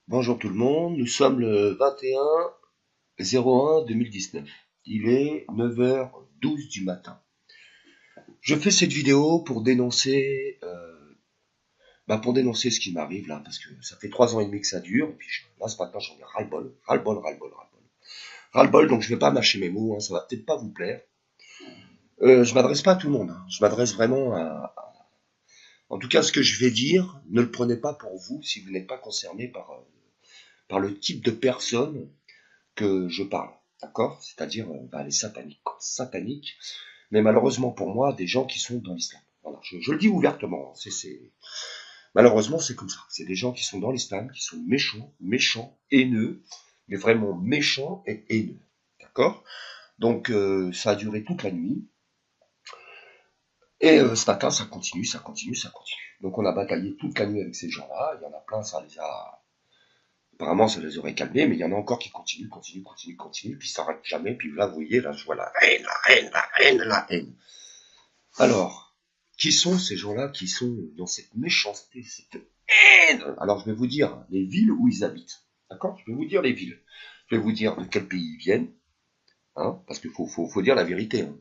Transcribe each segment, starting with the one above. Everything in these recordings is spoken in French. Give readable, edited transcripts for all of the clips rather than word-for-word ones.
Bonjour tout le monde, nous sommes le 21/01/2019. Il est 9h12 du matin. Je fais cette vidéo pour dénoncer, pour dénoncer ce qui m'arrive là, parce que ça fait 3 ans et demi que ça dure, et puis là ce matin j'en ai ras-le-bol, ras-le-bol, ras-le-bol, ras-le-bol. Ras-le-bol, donc je vais pas mâcher mes mots, hein, ça va peut-être pas vous plaire. Je m'adresse pas à tout le monde, hein, je m'adresse vraiment En tout cas, ce que je vais dire, ne le prenez pas pour vous si vous n'êtes pas concerné par le type de personne que je parle, d'accord? C'est-à-dire les sataniques, quoi. Sataniques, mais malheureusement pour moi, des gens qui sont dans l'islam. Voilà, je le dis ouvertement, hein. Malheureusement c'est comme ça. C'est des gens qui sont dans l'islam, qui sont méchants, haineux, mais vraiment méchants et haineux, d'accord? Donc ça a duré toute la nuit, et ce matin ça continue, ça continue, ça continue. Donc on a bataillé toute la nuit avec ces gens-là, il y en a plein, ça les a apparemment, ça les aurait calmés, mais il y en a encore qui continuent, puis ça s'arrête jamais, puis là, vous voyez, là, je vois la haine, la haine, la haine, la haine. Alors, qui sont ces gens-là qui sont dans cette méchanceté, cette haine? Alors, je vais vous dire les villes où ils habitent, d'accord? Je vais vous dire les villes. Je vais vous dire de quel pays ils viennent, hein, parce qu'il faut dire la vérité, hein.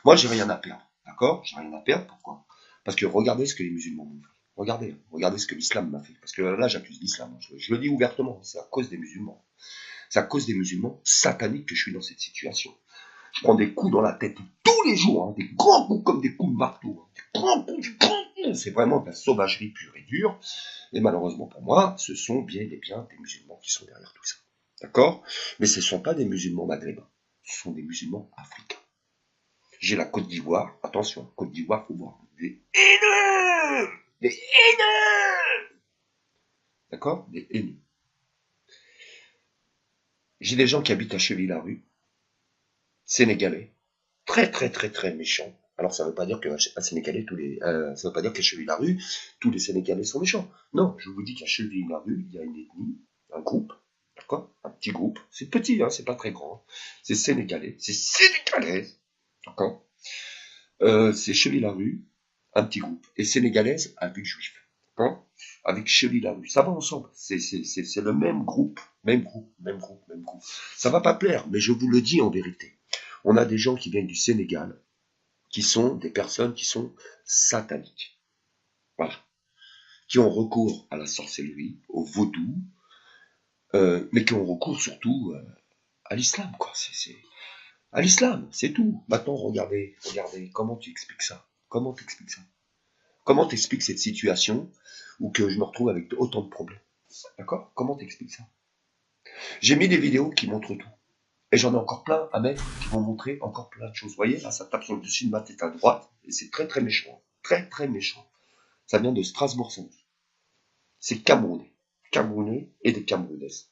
Moi, j'ai rien à perdre, d'accord? J'ai rien à perdre, pourquoi? Parce que regardez ce que les musulmans m'ont fait. Regardez ce que l'islam m'a fait. Parce que là, j'accuse l'islam, hein. Je le dis ouvertement, c'est à cause des musulmans. C'est à cause des musulmans sataniques que je suis dans cette situation. Je prends des coups dans la tête tous les jours, hein, des grands coups comme des coups de marteau, hein, des grands coups. C'est vraiment de la sauvagerie pure et dure. Et malheureusement pour moi, ce sont bien et bien des musulmans qui sont derrière tout ça. D'accord? Mais ce ne sont pas des musulmans maghrébins. Ce sont des musulmans africains. J'ai la Côte d'Ivoire. Attention, Côte d'Ivoire, faut voir. Des haineux! Des haineux! D'accord? Des haineux. J'ai des gens qui habitent à Cheville-la-Rue, sénégalais, très très très très méchants. Alors ça veut pas dire que à Sénégalais ça veut pas dire qu'à Cheville-la-Rue tous les Sénégalais sont méchants. Non, je vous dis qu'à Cheville-la-Rue il y a une ethnie, un groupe, d'accord, un petit groupe. C'est petit, hein, c'est pas très grand. C'est sénégalais, c'est sénégalais, d'accord. C'est Cheville-la-Rue, un petit groupe, et sénégalaise avec juif, d'accord. Avec Cheville-la-Rue, ça va ensemble. C'est le même groupe, même groupe, même groupe, même groupe. Ça va pas plaire, mais je vous le dis en vérité. On a des gens qui viennent du Sénégal, qui sont des personnes qui sont sataniques. Voilà. Qui ont recours à la sorcellerie, au vaudou, mais qui ont recours surtout à l'islam, quoi. C'est à l'islam, c'est tout. Maintenant, regardez, comment tu expliques ça? Comment tu expliques ça? Comment tu expliques cette situation où que je me retrouve avec autant de problèmes? D'accord? Comment tu expliques ça? J'ai mis des vidéos qui montrent tout. Et j'en ai encore plein à mettre qui vont montrer encore plein de choses. Vous voyez, là, ça tape sur le dessus de ma tête à droite, et c'est très très méchant. Très très méchant. Ça vient de Strasbourg-Saint-Denis. C'est Camerounais. Camerounais et des Camerounaises.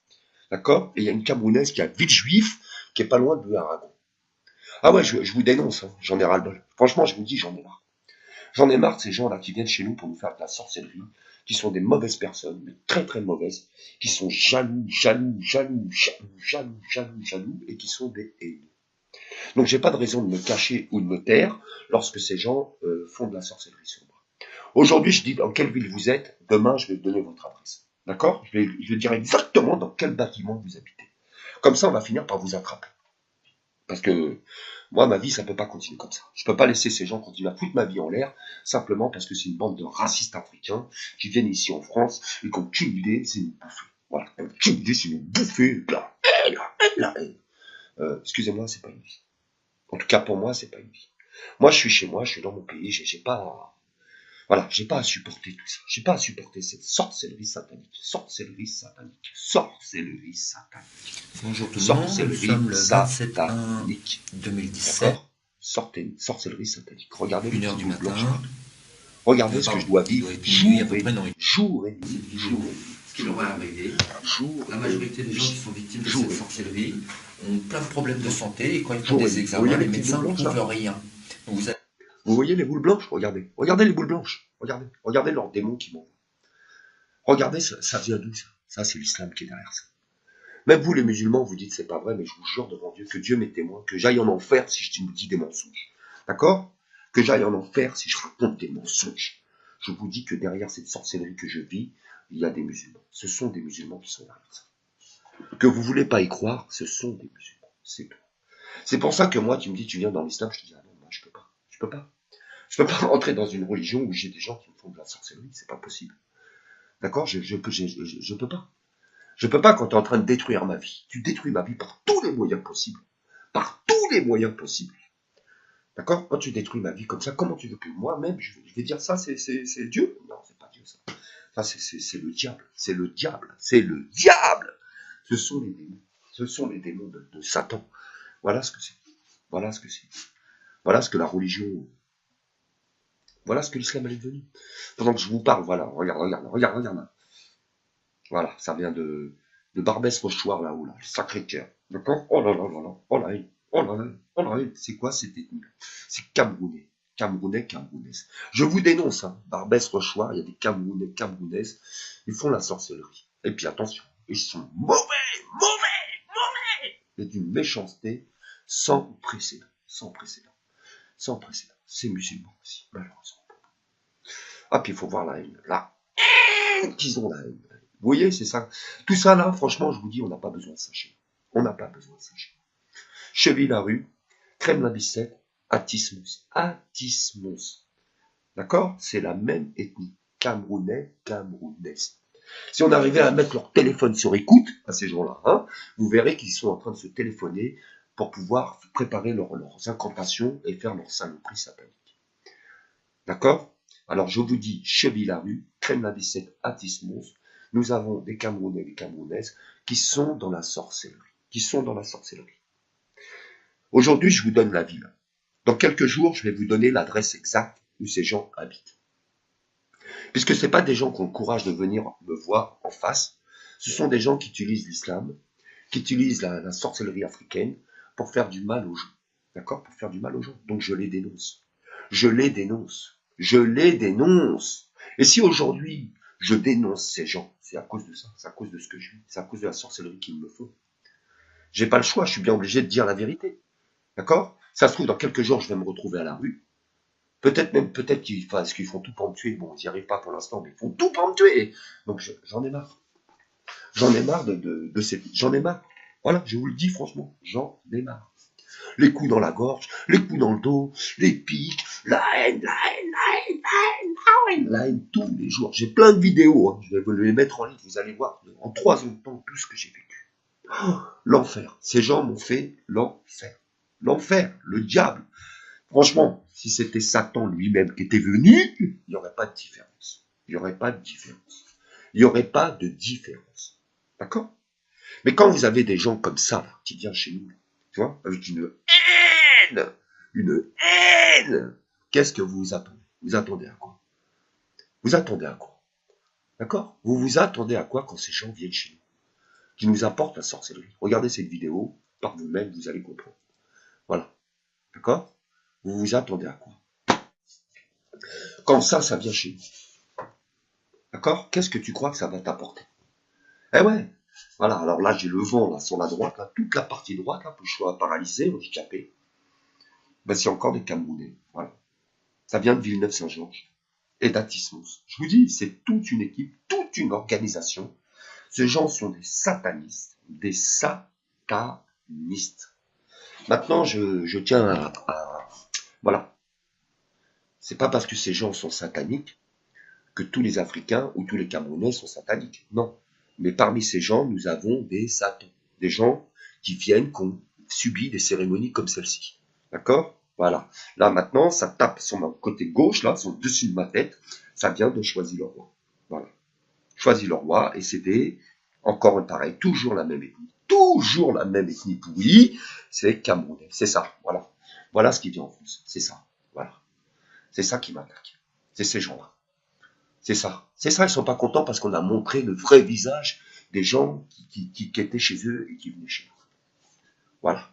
D'accord? Et il y a une Camerounaise qui a Villejuif, qui est pas loin de Aragon. Ah ouais, je vous dénonce, hein. J'en ai ras-le-bol. Franchement, je vous dis, j'en ai marre. J'en ai marre de ces gens-là qui viennent chez nous pour nous faire de la sorcellerie, qui sont des mauvaises personnes, mais très très mauvaises, qui sont jaloux, et qui sont des haineux. Donc j'ai pas de raison de me cacher ou de me taire lorsque ces gens font de la sorcellerie sur moi. Aujourd'hui, je dis dans quelle ville vous êtes, demain je vais vous donner votre adresse. D'accord? Je vais dire exactement dans quel bâtiment vous habitez. Comme ça, on va finir par vous attraper. Parce que moi, ma vie, ça peut pas continuer comme ça. Je peux pas laisser ces gens continuer à foutre ma vie en l'air, simplement parce que c'est une bande de racistes africains qui viennent ici en France et qui ont qu'une idée, c'est une bouffée. Voilà, qu'une idée, c'est une bouffée, la haine, la haine, la haine. Excusez-moi, c'est pas une vie. En tout cas, pour moi, c'est pas une vie. Moi, je suis chez moi, je suis dans mon pays, j'ai pas, voilà, j'ai pas à supporter tout ça. J'ai pas à supporter cette sorcellerie satanique, sorcellerie satanique, sorcellerie satanique, Bonjour tout le monde, nous sorcellerie sommes le 27/1/2017, d'accord? Sorcellerie satanique. Regardez les 1h petits du bouts blancs. matin. Regardez ce que je dois Il doit vivre être minuit à jour peu et près dans nuit, jour et nuit, cette vidéo. jour et nuit. Ce qui leur est arrivé. La majorité des gens qui sont victimes de cette sorcellerie ont plein de problèmes de santé et quand ils font des examens, les médecins ne trouvent rien. Donc vous voyez les boules blanches? Regardez. Regardez les boules blanches. Regardez. Regardez leurs démons qui m'envoient. Regardez, ça vient d'où ça? Ça, c'est l'islam qui est derrière ça. Même vous, les musulmans, vous dites c'est pas vrai, mais je vous jure devant Dieu que Dieu m'est témoin, que j'aille en enfer si je vous dis des mensonges. D'accord? Que j'aille en enfer si je raconte des mensonges. Je vous dis que derrière cette sorcellerie que je vis, il y a des musulmans. Ce sont des musulmans qui sont derrière ça. Que vous voulez pas y croire, ce sont des musulmans. C'est tout. C'est pour ça que moi, tu me dis, tu viens dans l'islam, je te dis, ah non, moi, je peux pas. Je peux pas. Je peux pas rentrer dans une religion où j'ai des gens qui me font de la sorcellerie, c'est pas possible. D'accord, je peux pas. Je peux pas quand tu es en train de détruire ma vie. Tu détruis ma vie par tous les moyens possibles. Par tous les moyens possibles. D'accord? Quand tu détruis ma vie comme ça, comment tu veux que moi-même, je vais dire ça, c'est Dieu? Non, c'est pas Dieu, ça. Ça, c'est le diable. C'est le diable. C'est le diable. Ce sont les démons. Ce sont les démons de Satan. Voilà ce que c'est. Voilà ce que c'est. Voilà ce que la religion... Voilà ce que l'islam est devenu. Pendant que je vous parle, voilà, regarde. Voilà, ça vient de Barbès-Rochoir, là-haut, là, le Sacré-Cœur. D'accord? Oh là là là là, oh là, oh là, oh là, c'est quoi cette ethnie? C'est Camerounais. Camerounaises. Je vous dénonce, hein, Barbès-Rochoir, il y a des Camerounais, Camerounaises, ils font la sorcellerie. Et puis attention, ils sont mauvais, mais d'une méchanceté sans précédent. C'est musulman aussi, malheureusement. Ah, puis il faut voir la haine. La haine qu'ils ont, la haine. Vous voyez, c'est ça. Tout ça, là, franchement, je vous dis, on n'a pas besoin de ça chez nous. On n'a pas besoin de ça chez nous. Cheville-la-Rue, Kremlin-Bicêtre, Atis-Mons. D'accord? C'est la même ethnie. Camerounais, Camerounaises. Si on arrivait à mettre leur téléphone sur écoute, à ces gens-là, hein, vous verrez qu'ils sont en train de se téléphoner pour pouvoir préparer leurs incantations et faire leur saloperie satanique. D'accord? Alors, je vous dis, Cheville-la-Rue, Kremlin-Bicêtre, Atis-Mons, nous avons des Camerounais et des Camerounaises qui sont dans la sorcellerie. Aujourd'hui, je vous donne la ville. Dans quelques jours, je vais vous donner l'adresse exacte où ces gens habitent. Puisque ce n'est pas des gens qui ont le courage de venir me voir en face, ce sont des gens qui utilisent l'islam, qui utilisent la sorcellerie africaine pour faire du mal aux gens. D'accord? Pour faire du mal aux gens. Donc je les dénonce. Et si aujourd'hui, je dénonce ces gens, c'est à cause de ça, c'est à cause de ce que je vis, c'est à cause de la sorcellerie qu'ils me font. J'ai pas le choix, je suis bien obligé de dire la vérité. D'accord? Ça se trouve, dans quelques jours, je vais me retrouver à la rue. Peut-être qu'ils font tout pour me tuer. Bon, ils n'y arrivent pas pour l'instant, mais ils font tout pour me tuer. Donc j'en ai marre. J'en ai marre j'en ai marre. Voilà, je vous le dis franchement, j'en ai marre. Les coups dans la gorge, les coups dans le dos, les pics, la haine, tous les jours. J'ai plein de vidéos, hein. Je vais vous les mettre en ligne, vous allez voir en 3 ans de temps tout ce que j'ai vécu. Oh, l'enfer. Ces gens m'ont fait l'enfer. L'enfer, le diable. Franchement, si c'était Satan lui-même qui était venu, il n'y aurait pas de différence. D'accord? Mais quand vous avez des gens comme ça, là, qui viennent chez nous, tu vois, avec une haine, qu'est-ce que vous attendez? Vous attendez à quoi? D'accord? Vous vous attendez à quoi quand ces gens viennent chez nous? Qui nous apportent la sorcellerie. Regardez cette vidéo, par vous-même, vous allez comprendre. Voilà. D'accord? Vous vous attendez à quoi? Quand ça vient chez nous. D'accord? Qu'est-ce que tu crois que ça va t'apporter? Eh ouais. Voilà, alors là, j'ai le vent là, sur la droite, là, toute la partie droite, là, où je sois paralysé, handicapé. Ben, c'est encore des Camerounais. Voilà. Ça vient de Villeneuve-Saint-Georges et d'Atis-Mons. Je vous dis, c'est toute une équipe, toute une organisation. Ces gens sont des satanistes. Maintenant, je tiens voilà. C'est pas parce que ces gens sont sataniques que tous les Africains ou tous les Camerounais sont sataniques. Non. Mais parmi ces gens, nous avons des satans. Des gens qui viennent, qui ont subi des cérémonies comme celle-ci. D'accord? Voilà. Là, maintenant, ça tape sur mon côté gauche, là, sur le dessus de ma tête. Ça vient de Choisy-le-Roi. Voilà. Choisy-le-Roi, et c'était encore un pareil, toujours la même ethnie pourrie, c'est Camerounais. C'est ça, voilà. Voilà ce qui vient en France. C'est ça. Voilà. C'est ça qui m'attaque. C'est ces gens-là. C'est ça, ils sont pas contents parce qu'on a montré le vrai visage des gens qui étaient chez eux et qui venaient chez nous. Voilà.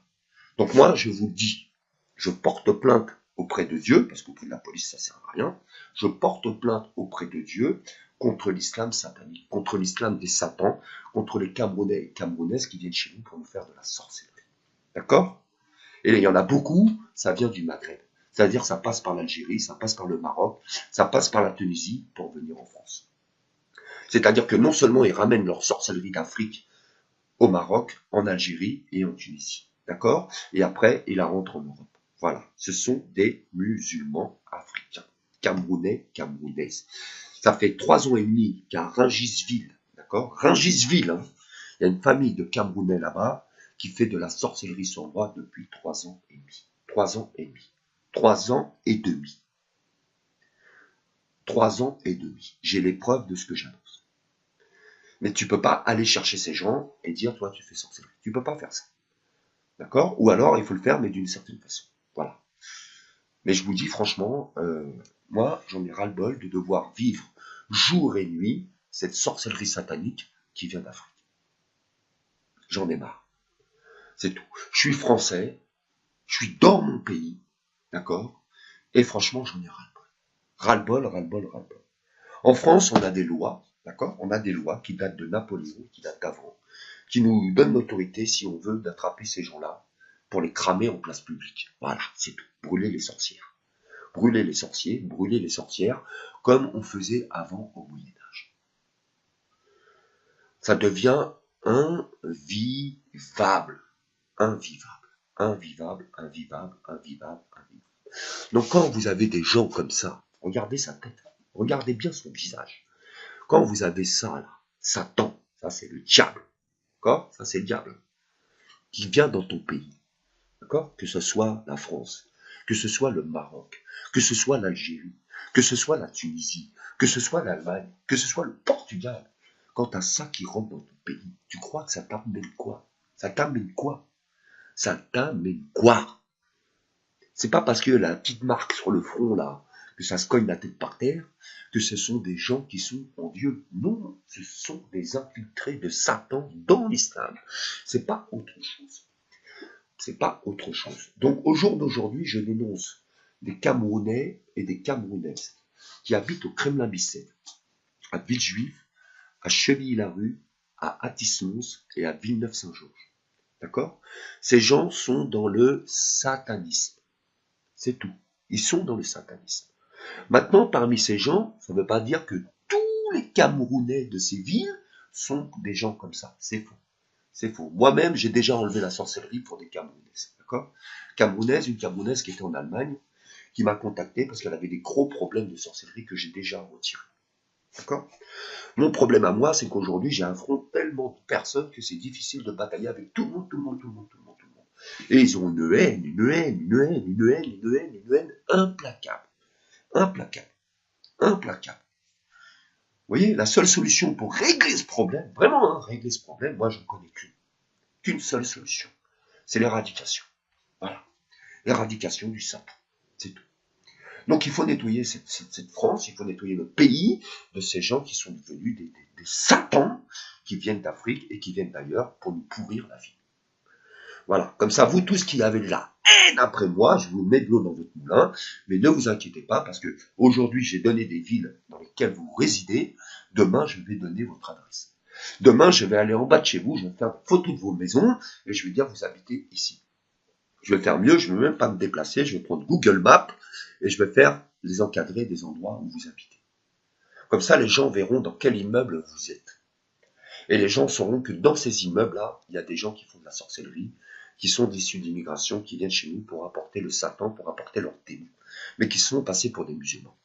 Donc moi, je vous dis, je porte plainte auprès de Dieu, parce qu'auprès de la police, ça sert à rien. Je porte plainte auprès de Dieu contre l'islam satanique, contre l'islam des satans, contre les Camerounais et Camerounaises qui viennent chez nous pour nous faire de la sorcellerie. D'accord? Et il y en a beaucoup, ça vient du Maghreb. C'est-à-dire ça passe par l'Algérie, ça passe par le Maroc, ça passe par la Tunisie pour venir en France. C'est-à-dire que non seulement ils ramènent leur sorcellerie d'Afrique au Maroc, en Algérie et en Tunisie. D'accord? Et après, ils la rentrent en Europe. Voilà. Ce sont des musulmans africains. Camerounais, camerounaises. Ça fait 3 ans et demi qu'à Rungisville, d'accord? Rungisville, hein, il y a une famille de Camerounais là-bas qui fait de la sorcellerie sournoise depuis 3 ans et demi. 3 ans et demi. 3 ans et demi. 3 ans et demi. J'ai les preuves de ce que j'annonce. Mais tu peux pas aller chercher ces gens et dire, toi, tu fais sorcellerie. Tu peux pas faire ça. D'accord? Ou alors, il faut le faire, mais d'une certaine façon. Voilà. Mais je vous dis, franchement, moi, j'en ai ras-le-bol de devoir vivre jour et nuit cette sorcellerie satanique qui vient d'Afrique. J'en ai marre. C'est tout. Je suis français, je suis dans mon pays, d'accord? Et franchement, j'en ai ras-le-bol. Ras-le-bol, ras-le-bol, ras-le-bol. En France, on a des lois, d'accord? On a des lois qui datent de Napoléon, qui datent d'avant, qui nous donnent l'autorité, si on veut, d'attraper ces gens-là pour les cramer en place publique. Voilà, c'est tout. Brûler les sorcières. Brûler les sorciers, brûler les sorcières, comme on faisait avant au Moyen-Âge. Ça devient invivable. Invivable. Invivable, invivable, invivable, invivable. Donc quand vous avez des gens comme ça, regardez sa tête, regardez bien son visage. Quand vous avez ça là, Satan, ça c'est le diable, d'accord? Ça c'est le diable, qui vient dans ton pays, d'accord? Que ce soit la France, que ce soit le Maroc, que ce soit l'Algérie, que ce soit la Tunisie, que ce soit l'Allemagne, que ce soit le Portugal. Quand tu as ça qui rentre dans ton pays, tu crois que ça t'amène quoi? Ça t'amène quoi? Ça t'amène quoi? C'est pas parce que la petite marque sur le front là, que ça se cogne la tête par terre, que ce sont des gens qui sont en Dieu. Non, ce sont des infiltrés de Satan dans l'islam. C'est pas autre chose. C'est pas autre chose. Donc au jour d'aujourd'hui, je dénonce des Camerounais et des Camerounaises qui habitent au Kremlin-Bicêtre, à Villejuif, à Chevilly-la-Rue, à Athis-Mons et à Villeneuve-Saint-Georges. D'accord? Ces gens sont dans le satanisme. C'est tout. Ils sont dans le satanisme. Maintenant, parmi ces gens, ça ne veut pas dire que tous les Camerounais de ces villes sont des gens comme ça. C'est faux. C'est faux. Moi-même, j'ai déjà enlevé la sorcellerie pour des Camerounaises. D'accord? Une Camerounaise qui était en Allemagne, qui m'a contacté parce qu'elle avait des gros problèmes de sorcellerie que j'ai déjà retirés. D'accord? Mon problème à moi, c'est qu'aujourd'hui, j'ai un front tellement de personnes que c'est difficile de batailler avec tout le monde, tout le monde, tout le monde, tout le monde, tout le monde. Et ils ont une haine, une haine, une haine, une haine, une haine, une haine implacable. Implacable. Implacable. Vous voyez, la seule solution pour régler ce problème, vraiment, hein, régler ce problème, moi, je ne connais qu'une seule solution. C'est l'éradication. Voilà. L'éradication du Satan. C'est tout. Donc il faut nettoyer cette France, il faut nettoyer notre pays de ces gens qui sont devenus des satans qui viennent d'Afrique et qui viennent d'ailleurs pour nous pourrir la vie. Voilà, comme ça, vous tous qui avez de la haine après moi, je vous mets de l'eau dans votre moulin, mais ne vous inquiétez pas parce que aujourd'hui j'ai donné des villes dans lesquelles vous résidez, demain je vais donner votre adresse. Demain je vais aller en bas de chez vous, je vais faire une photo de vos maisons et je vais dire vous habitez ici. Je vais faire mieux, je ne vais même pas me déplacer, je vais prendre Google Maps et je vais faire les encadrer des endroits où vous habitez. Comme ça, les gens verront dans quel immeuble vous êtes. Et les gens sauront que dans ces immeubles-là, il y a des gens qui font de la sorcellerie, qui sont issus d'immigration, qui viennent chez nous pour apporter le Satan, pour apporter leurs démons, mais qui sont passés pour des musulmans.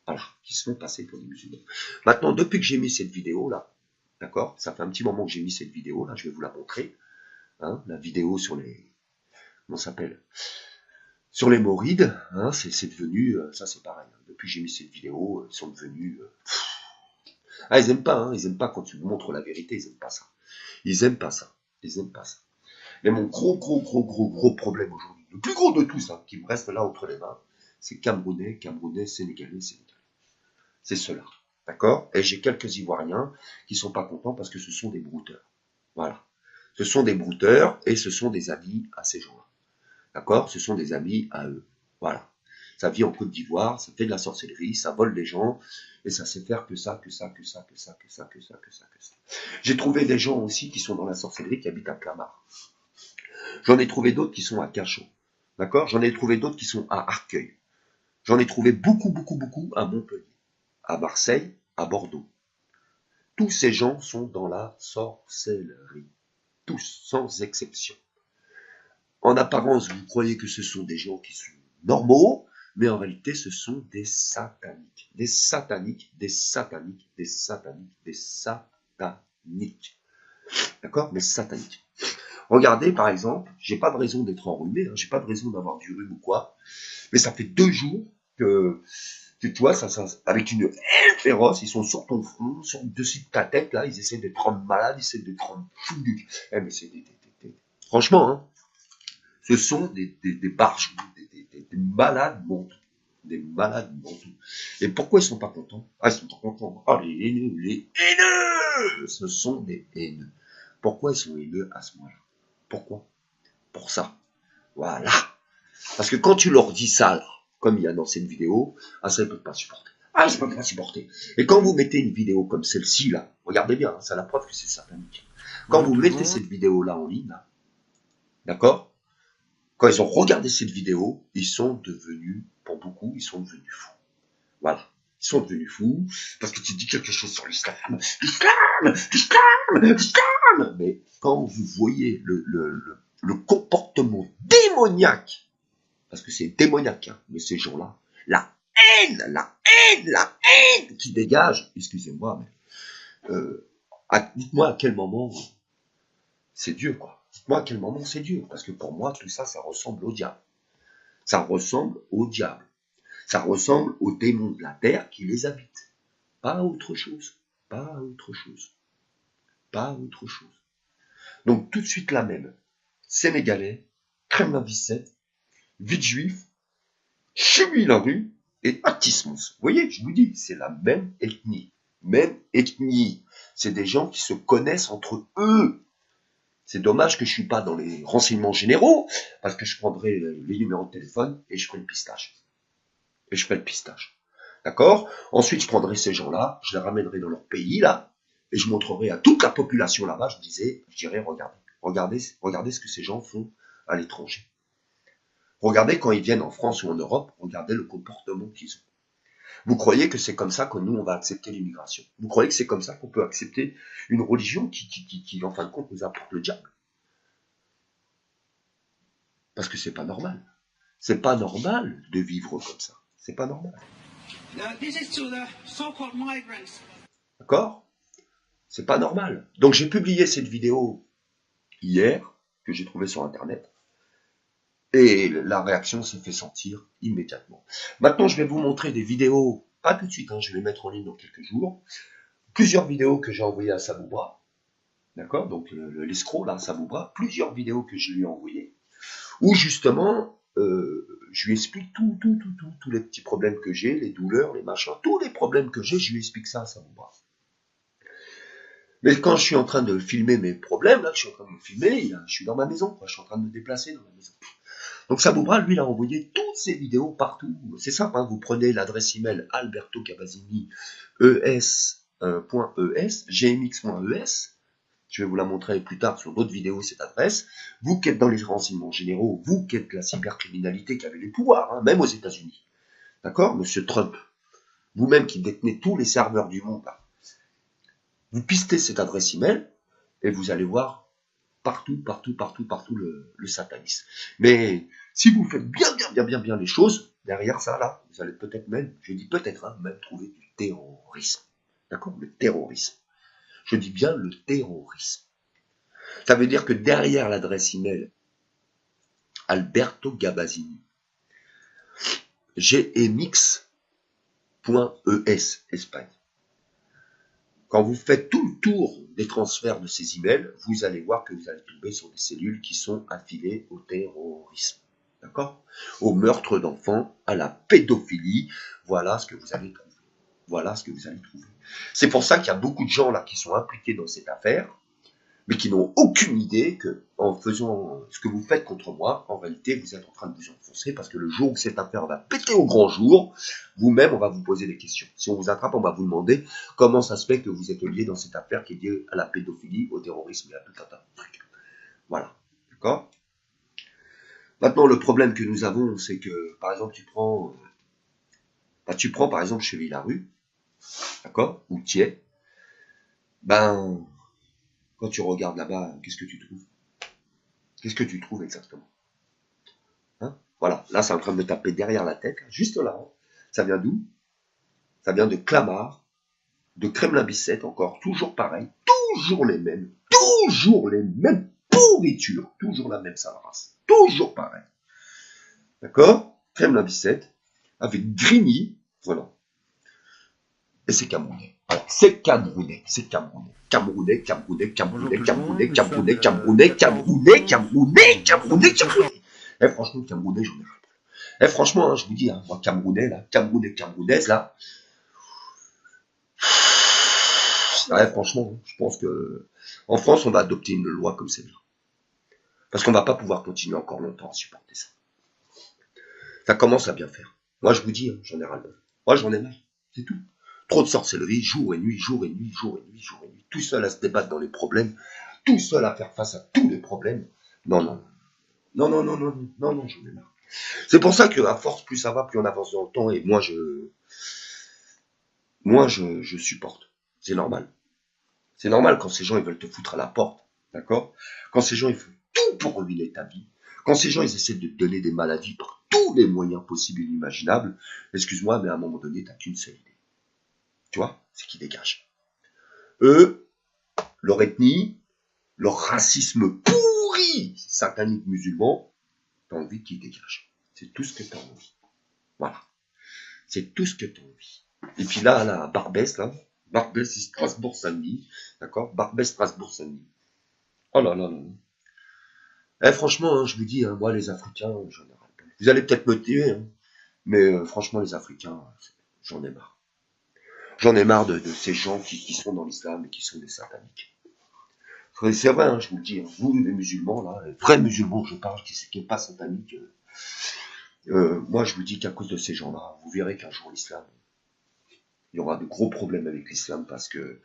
Voilà, qui sont passés pour des musulmans. Maintenant, depuis que j'ai mis cette vidéo-là, d'accord, ça fait un petit moment que j'ai mis cette vidéo-là, je vais vous la montrer, hein, la vidéo sur les... Comment ça s'appelle? Sur les Maurides, hein, c'est devenu, ça c'est pareil, hein, depuis que j'ai mis cette vidéo, ils sont devenus... Ah, ils aiment pas, hein, ils aiment pas quand tu montres la vérité, ils aiment pas ça. Ils aiment pas ça, ils aiment pas ça. Mais mon gros problème aujourd'hui, le plus gros de tous, hein, qui me reste là entre les mains, c'est Camerounais, Sénégalais. C'est cela, d'accord? Et j'ai quelques Ivoiriens qui sont pas contents parce que ce sont des brouteurs. Voilà. Ce sont des brouteurs et ce sont des amis à ces gens-là. D'accord? Ce sont des amis à eux. Voilà. Ça vit en Côte d'Ivoire, ça fait de la sorcellerie, ça vole les gens, et ça sait faire que ça. J'ai trouvé des gens aussi qui sont dans la sorcellerie qui habitent à Clamart. J'en ai trouvé d'autres qui sont à Cachot. D'accord? J'en ai trouvé d'autres qui sont à Arcueil. J'en ai trouvé beaucoup à Montpellier, à Marseille, à Bordeaux. Tous ces gens sont dans la sorcellerie. Tous, sans exception. En apparence, vous croyez que ce sont des gens qui sont normaux, mais en réalité, ce sont des sataniques. Des sataniques, des sataniques, des sataniques, des sataniques. D'accord? Mais sataniques. Regardez, par exemple, j'ai pas de raison d'être enrhumé, j'ai pas de raison d'avoir du rhume ou quoi, mais ça fait 2 jours que tu vois, avec une haine féroce, ils sont sur ton front, dessus de ta tête, là, ils essaient de te rendre malade, ils essaient de te rendre fou du... mais c'est franchement, ce sont des barjots, des malades mentaux. Des malades mentaux. Et pourquoi ils sont pas contents? Ah, ils sont pas contents. Ah, les haineux, les haineux! Ce sont des haineux. Pourquoi ils sont haineux à ce moment-là? Pourquoi? Pour ça. Voilà. Parce que quand tu leur dis ça, là, comme il y a dans cette vidéo, ça, ils ne peuvent pas supporter. Ah, ils ne peuvent pas supporter. Et quand vous mettez une vidéo comme celle-ci, là, regardez bien, c'est la preuve que c'est satanique. Quand vous mettez cette vidéo-là en ligne, d'accord? Quand ils ont regardé cette vidéo, ils sont devenus, pour beaucoup, ils sont devenus fous. Voilà. Ils sont devenus fous parce que tu dis quelque chose sur l'islam. L'islam. Mais quand vous voyez le comportement démoniaque, parce que c'est démoniaque, mais ces gens-là, la haine qui dégage, excusez-moi, mais dites-moi à quel moment c'est Dieu, quoi. Dites-moi à quel moment c'est Dieu, parce que pour moi, tout ça, ça ressemble au diable. Ça ressemble au diable. Ça ressemble aux démons de la terre qui les habitent. Pas autre chose. Pas autre chose. Pas autre chose. Donc tout de suite la même. Sénégalais, crème à bicette, vite juif, cheville la rue et Atismos. Vous voyez, je vous dis, c'est la même ethnie. Même ethnie. C'est des gens qui se connaissent entre eux. C'est dommage que je ne suis pas dans les renseignements généraux, parce que je prendrai les numéros de téléphone et je ferai le pistage. Et je ferai le pistage. D'accord? Ensuite, je prendrai ces gens-là, je les ramènerai dans leur pays, là, et je montrerai à toute la population là-bas, je dirais, regardez ce que ces gens font à l'étranger. Regardez quand ils viennent en France ou en Europe, regardez le comportement qu'ils ont. Vous croyez que c'est comme ça que nous, on va accepter l'immigration? Vous croyez que c'est comme ça qu'on peut accepter une religion qui, en fin de compte, nous apporte le diable? Parce que c'est pas normal. C'est pas normal de vivre comme ça. C'est pas normal. D'accord? C'est pas normal. Donc j'ai publié cette vidéo hier, que j'ai trouvée sur Internet, et la réaction s'est fait sentir immédiatement. Maintenant, je vais vous montrer des vidéos, pas tout de suite, je vais les mettre en ligne dans quelques jours, plusieurs vidéos que j'ai envoyées à Sabouba, d'accord? Donc l'escroc, là, Sabouba, plusieurs vidéos que je lui ai envoyées, où justement, je lui explique tous les petits problèmes que j'ai, les douleurs, les machins, tous les problèmes que j'ai, je lui explique ça à Sabouba. Mais quand je suis en train de filmer mes problèmes, là, je suis en train de me filmer, je suis dans ma maison, je suis en train de me déplacer dans ma maison. Donc Sabouba, lui, il a envoyé toutes ces vidéos partout. C'est simple, vous prenez l'adresse email albertogabasini, gmx.es, je vais vous la montrer plus tard sur d'autres vidéos, cette adresse. Vous qui êtes dans les renseignements généraux, vous qui êtes la cybercriminalité qui avait les pouvoirs, même aux États-Unis. D'accord? Monsieur Trump, vous-même qui détenez tous les serveurs du monde, là, vous pistez cette adresse email et vous allez voir partout le satanisme. Mais si vous faites bien les choses, derrière ça, là, vous allez peut-être même, je dis peut-être, même trouver du terrorisme. D'accord? Le terrorisme. Je dis bien le terrorisme. Ça veut dire que derrière l'adresse email Alberto Gabasini, gmx.es, Espagne. Quand vous faites tout le tour des transferts de ces emails, vous allez voir que vous allez tomber sur des cellules qui sont affiliées au terrorisme. D'accord? Au meurtre d'enfants, à la pédophilie. Voilà ce que vous allez trouver. Voilà ce que vous allez trouver. C'est pour ça qu'il y a beaucoup de gens là qui sont impliqués dans cette affaire, mais qui n'ont aucune idée que, en faisant ce que vous faites contre moi, en réalité, vous êtes en train de vous enfoncer, parce que le jour où cette affaire va péter au grand jour, vous-même, on va vous poser des questions. Si on vous attrape, on va vous demander comment ça se fait que vous êtes lié dans cette affaire qui est liée à la pédophilie, au terrorisme et à tout un tas de trucs. Voilà. D'accord? Maintenant, le problème que nous avons, c'est que, par exemple, tu prends par exemple Cheville-la-Rue, d'accord? Ou Thiers. Ben, quand tu regardes là-bas, qu'est-ce que tu trouves? Qu'est-ce que tu trouves exactement? Hein? Voilà, là c'est en train de me taper derrière la tête, juste là. Hein. Ça vient d'où? Ça vient de Clamart, de Kremlin-Bicêtre encore, toujours pareil, toujours les mêmes pourritures, toujours la même sale race, toujours pareil. D'accord? Kremlin-Bicêtre, avec Grigny, voilà. Et c'est Camerounais. Alors, c'est Camerounais, c'est Camerounais. Camerounais, Camerounais, Camerounais, Camerounais, Camerounais, Camerounais, Camerounais, Camerounais, Camerounais, Camerounais. Eh, franchement, Camerounais, j'en ai rien. Eh, franchement, hein, je vous dis, hein, moi, Camerounais, là, Camerounais, Camerounaise, là, ouais, franchement, je pense que en France, on va adopter une loi comme celle-là. Parce qu'on va pas pouvoir continuer encore longtemps à supporter ça. Ça commence à bien faire. Moi, je vous dis, hein, j'en ai ras-le-bol. Moi, j'en ai marre. C'est tout. Trop de sorcellerie, jour et nuit, jour et nuit, jour et nuit, jour et nuit. Tout seul à se débattre dans les problèmes. Tout seul à faire face à tous les problèmes. Non, non. Non, non, non, non, non, non, j'en ai marre. C'est pour ça qu'à force, plus ça va, plus on avance dans le temps. Et je supporte. C'est normal. C'est normal quand ces gens, ils veulent te foutre à la porte. D'accord? Quand ces gens, ils font tout pour ruiner ta vie. Quand ces gens, ils essaient de te donner des maladies par tous les moyens possibles et inimaginables, excuse-moi, mais à un moment donné, t'as qu'une seule idée. Tu vois? C'est qu'ils dégagent. Eux, leur ethnie, leur racisme pourri, satanique musulman, t'as envie qu'ils dégagent. C'est tout ce que t'as envie. Voilà. C'est tout ce que t'as envie. Et puis là, Barbès, Barbès, Strasbourg-Saint-Denis, d'accord? Barbès, Strasbourg-Saint-Denis. Oh là là là. Eh, franchement, hein, je vous dis, hein, moi, les Africains, j'en ai ras le bol. Vous allez peut-être me tuer, hein, mais franchement, les Africains, j'en ai marre. J'en ai marre de ces gens qui sont dans l'islam et qui sont des sataniques. C'est vrai, hein, je vous le dis, hein, vous, les musulmans, là, les vrais musulmans, je parle, qui n'est pas satanique, moi, je vous dis qu'à cause de ces gens-là, vous verrez qu'un jour, l'islam, il y aura de gros problèmes avec l'islam parce que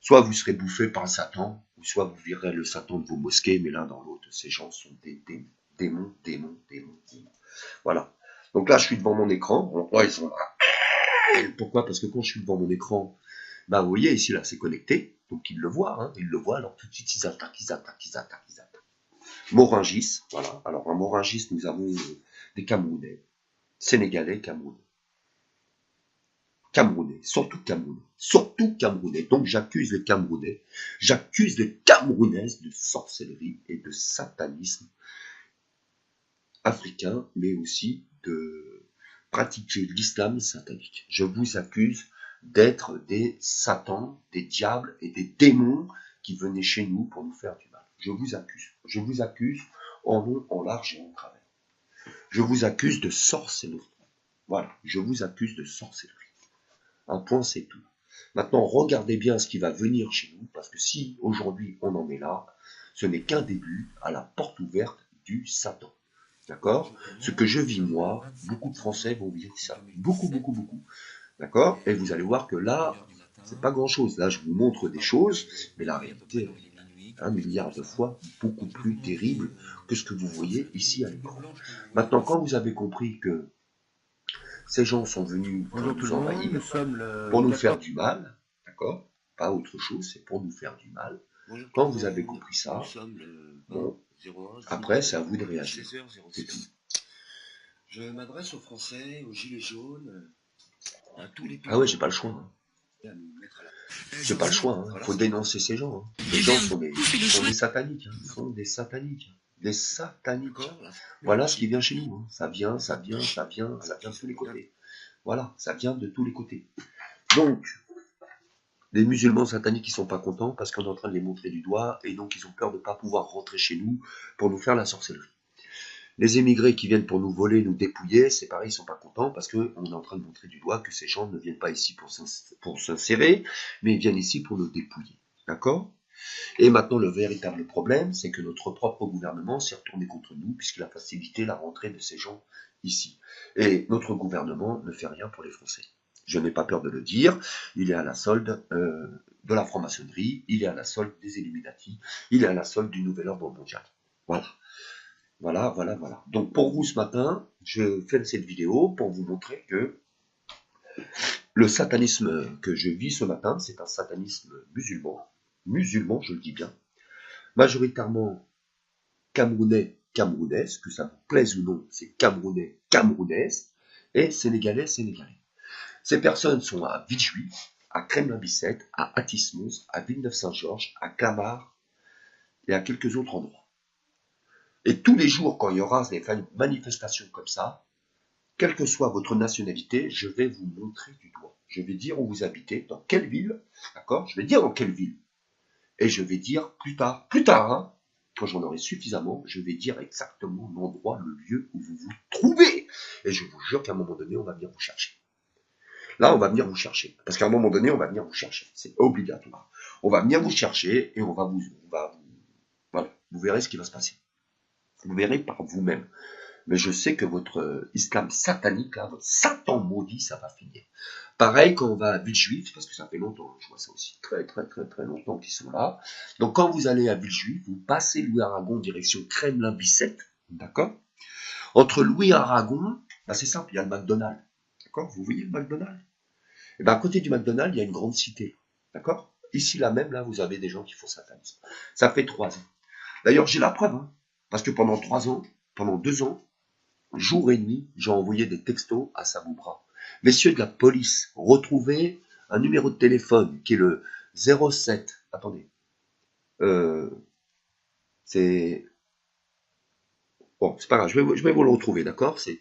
soit vous serez bouffé par le Satan, ou soit vous virez le Satan de vos mosquées, mais l'un dans l'autre, ces gens sont des démons, démons, démons, démons, démons. Voilà. Donc là, je suis devant mon écran. Bon, ouais, ils sont là. Pourquoi? Parce que quand je suis devant mon écran, bah, vous voyez, ici, là, c'est connecté. Donc, ils le voient, hein. Ils le voient. Alors, tout de suite, ils attaquent, ils attaquent, ils attaquent, ils attaquent. Moringis, voilà. Alors, en Moringis, nous avons des Camerounais, Sénégalais, Camerounais, surtout Camerounais. Donc, j'accuse les Camerounais, j'accuse les Camerounaises de sorcellerie et de satanisme africain, mais aussi de pratiquer l'islam satanique. Je vous accuse d'être des satans, des diables et des démons qui venaient chez nous pour nous faire du mal. Je vous accuse. Je vous accuse en long, en large et en travers. Je vous accuse de sorcellerie. Voilà, je vous accuse de sorcellerie. Un point, c'est tout. Maintenant, regardez bien ce qui va venir chez nous, parce que si aujourd'hui on en est là, ce n'est qu'un début à la porte ouverte du Satan. D'accord? Ce que je vis moi, beaucoup de Français vont vivre ça. Beaucoup, beaucoup, beaucoup. D'accord? Et vous allez voir que là, c'est pas grand chose. Là, je vous montre des choses, mais la réalité est 1 milliard de fois beaucoup plus terrible que ce que vous voyez ici à l'écran. Maintenant, quand vous avez compris que ces gens sont venus pour nous envahir, pour nous faire du mal, d'accord? Pas autre chose, c'est pour nous faire du mal. Quand vous avez compris ça, bon, après, c'est à vous de réagir. C'est tout. Je m'adresse aux Français, aux Gilets jaunes, à tous les pays. Ah ouais, j'ai pas le choix. Hein. J'ai pas le choix. Hein. Faut dénoncer ces gens. Hein. Les gens sont des sataniques. Hein. Ils sont des sataniques. Des sataniques. Voilà ce qui vient chez nous. Hein. Ça vient de tous les côtés. Voilà, ça vient de tous les côtés. Donc, les musulmans sataniques, ils sont pas contents parce qu'on est en train de les montrer du doigt et donc ils ont peur de pas pouvoir rentrer chez nous pour nous faire la sorcellerie. Les émigrés qui viennent pour nous voler, nous dépouiller, c'est pareil, ils sont pas contents parce qu'on est en train de montrer du doigt que ces gens ne viennent pas ici pour s'insérer, mais ils viennent ici pour nous dépouiller. D'accord? Et maintenant, le véritable problème, c'est que notre propre gouvernement s'est retourné contre nous puisqu'il a facilité la rentrée de ces gens ici. Et notre gouvernement ne fait rien pour les Français. Je n'ai pas peur de le dire, il est à la solde de la franc-maçonnerie, il est à la solde des Illuminati, il est à la solde du nouvel ordre mondial. Voilà. Voilà, voilà, voilà. Donc pour vous ce matin, je fais cette vidéo pour vous montrer que Le satanisme que je vis ce matin, c'est un satanisme musulman. Musulman, je le dis bien. Majoritairement camerounais, camerounaise, que ça vous plaise ou non, c'est camerounais, camerounaise, et sénégalais, sénégalais. Ces personnes sont à Villejuif, à Kremlin-Bicêtre, à Athis-Mons, à Villeneuve-Saint-Georges, à Clamart et à quelques autres endroits. Et tous les jours, quand il y aura des manifestations comme ça, quelle que soit votre nationalité, je vais vous montrer du doigt. Je vais dire où vous habitez, dans quelle ville, d'accord? Je vais dire dans quelle ville. Et je vais dire plus tard, hein, quand j'en aurai suffisamment, je vais dire exactement l'endroit, le lieu où vous vous trouvez. Et je vous jure qu'à un moment donné, on va venir vous chercher. Là, on va venir vous chercher. Parce qu'à un moment donné, on va venir vous chercher. C'est obligatoire. On va venir vous chercher et voilà, vous verrez ce qui va se passer. Vous verrez par vous-même. Mais je sais que votre islam satanique, là, votre Satan maudit, ça va finir. Pareil quand on va à Villejuif, parce que ça fait longtemps, je vois ça aussi très longtemps qu'ils sont là. Donc quand vous allez à Villejuif, vous passez Louis-Aragon direction Kremlin-Bicêtre, d'accord? Entre Louis-Aragon, c'est simple, il y a le McDonald's, d'accord? Vous voyez le McDonald's? Et bien à côté du McDonald's, il y a une grande cité, d'accord? Ici, là même, là, vous avez des gens qui font satanisme. Ça fait 3 ans. D'ailleurs, j'ai la preuve, hein, parce que pendant 3 ans, pendant 2 ans, jour et nuit, j'ai envoyé des textos à Samoubra. Messieurs de la police, retrouvez un numéro de téléphone qui est le 07. Attendez. C'est... Bon, c'est pas grave, je vais vous le retrouver, d'accord? C'est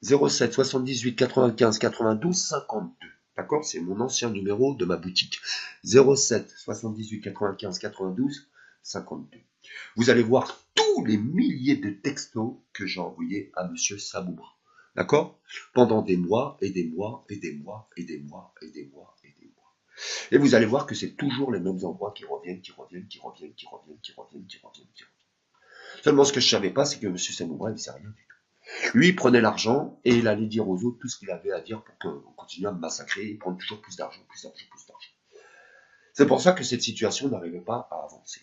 07 78 95 92 52. D'accord? C'est mon ancien numéro de ma boutique. 07 78 95 92 52. Vous allez voir tous les milliers de textos que j'ai envoyés à monsieur Samoubra. D'accord? Pendant des mois et des mois et des mois et des mois et des mois et des mois. Et vous allez voir que c'est toujours les mêmes endroits qui reviennent. Seulement ce que je savais pas, c'est que monsieur Samoubra, il ne sait rien du tout. Lui, il prenait l'argent et il allait dire aux autres tout ce qu'il avait à dire pour qu'on continue à me massacrer et prendre toujours plus d'argent. C'est pour ça que cette situation n'arrivait pas à avancer.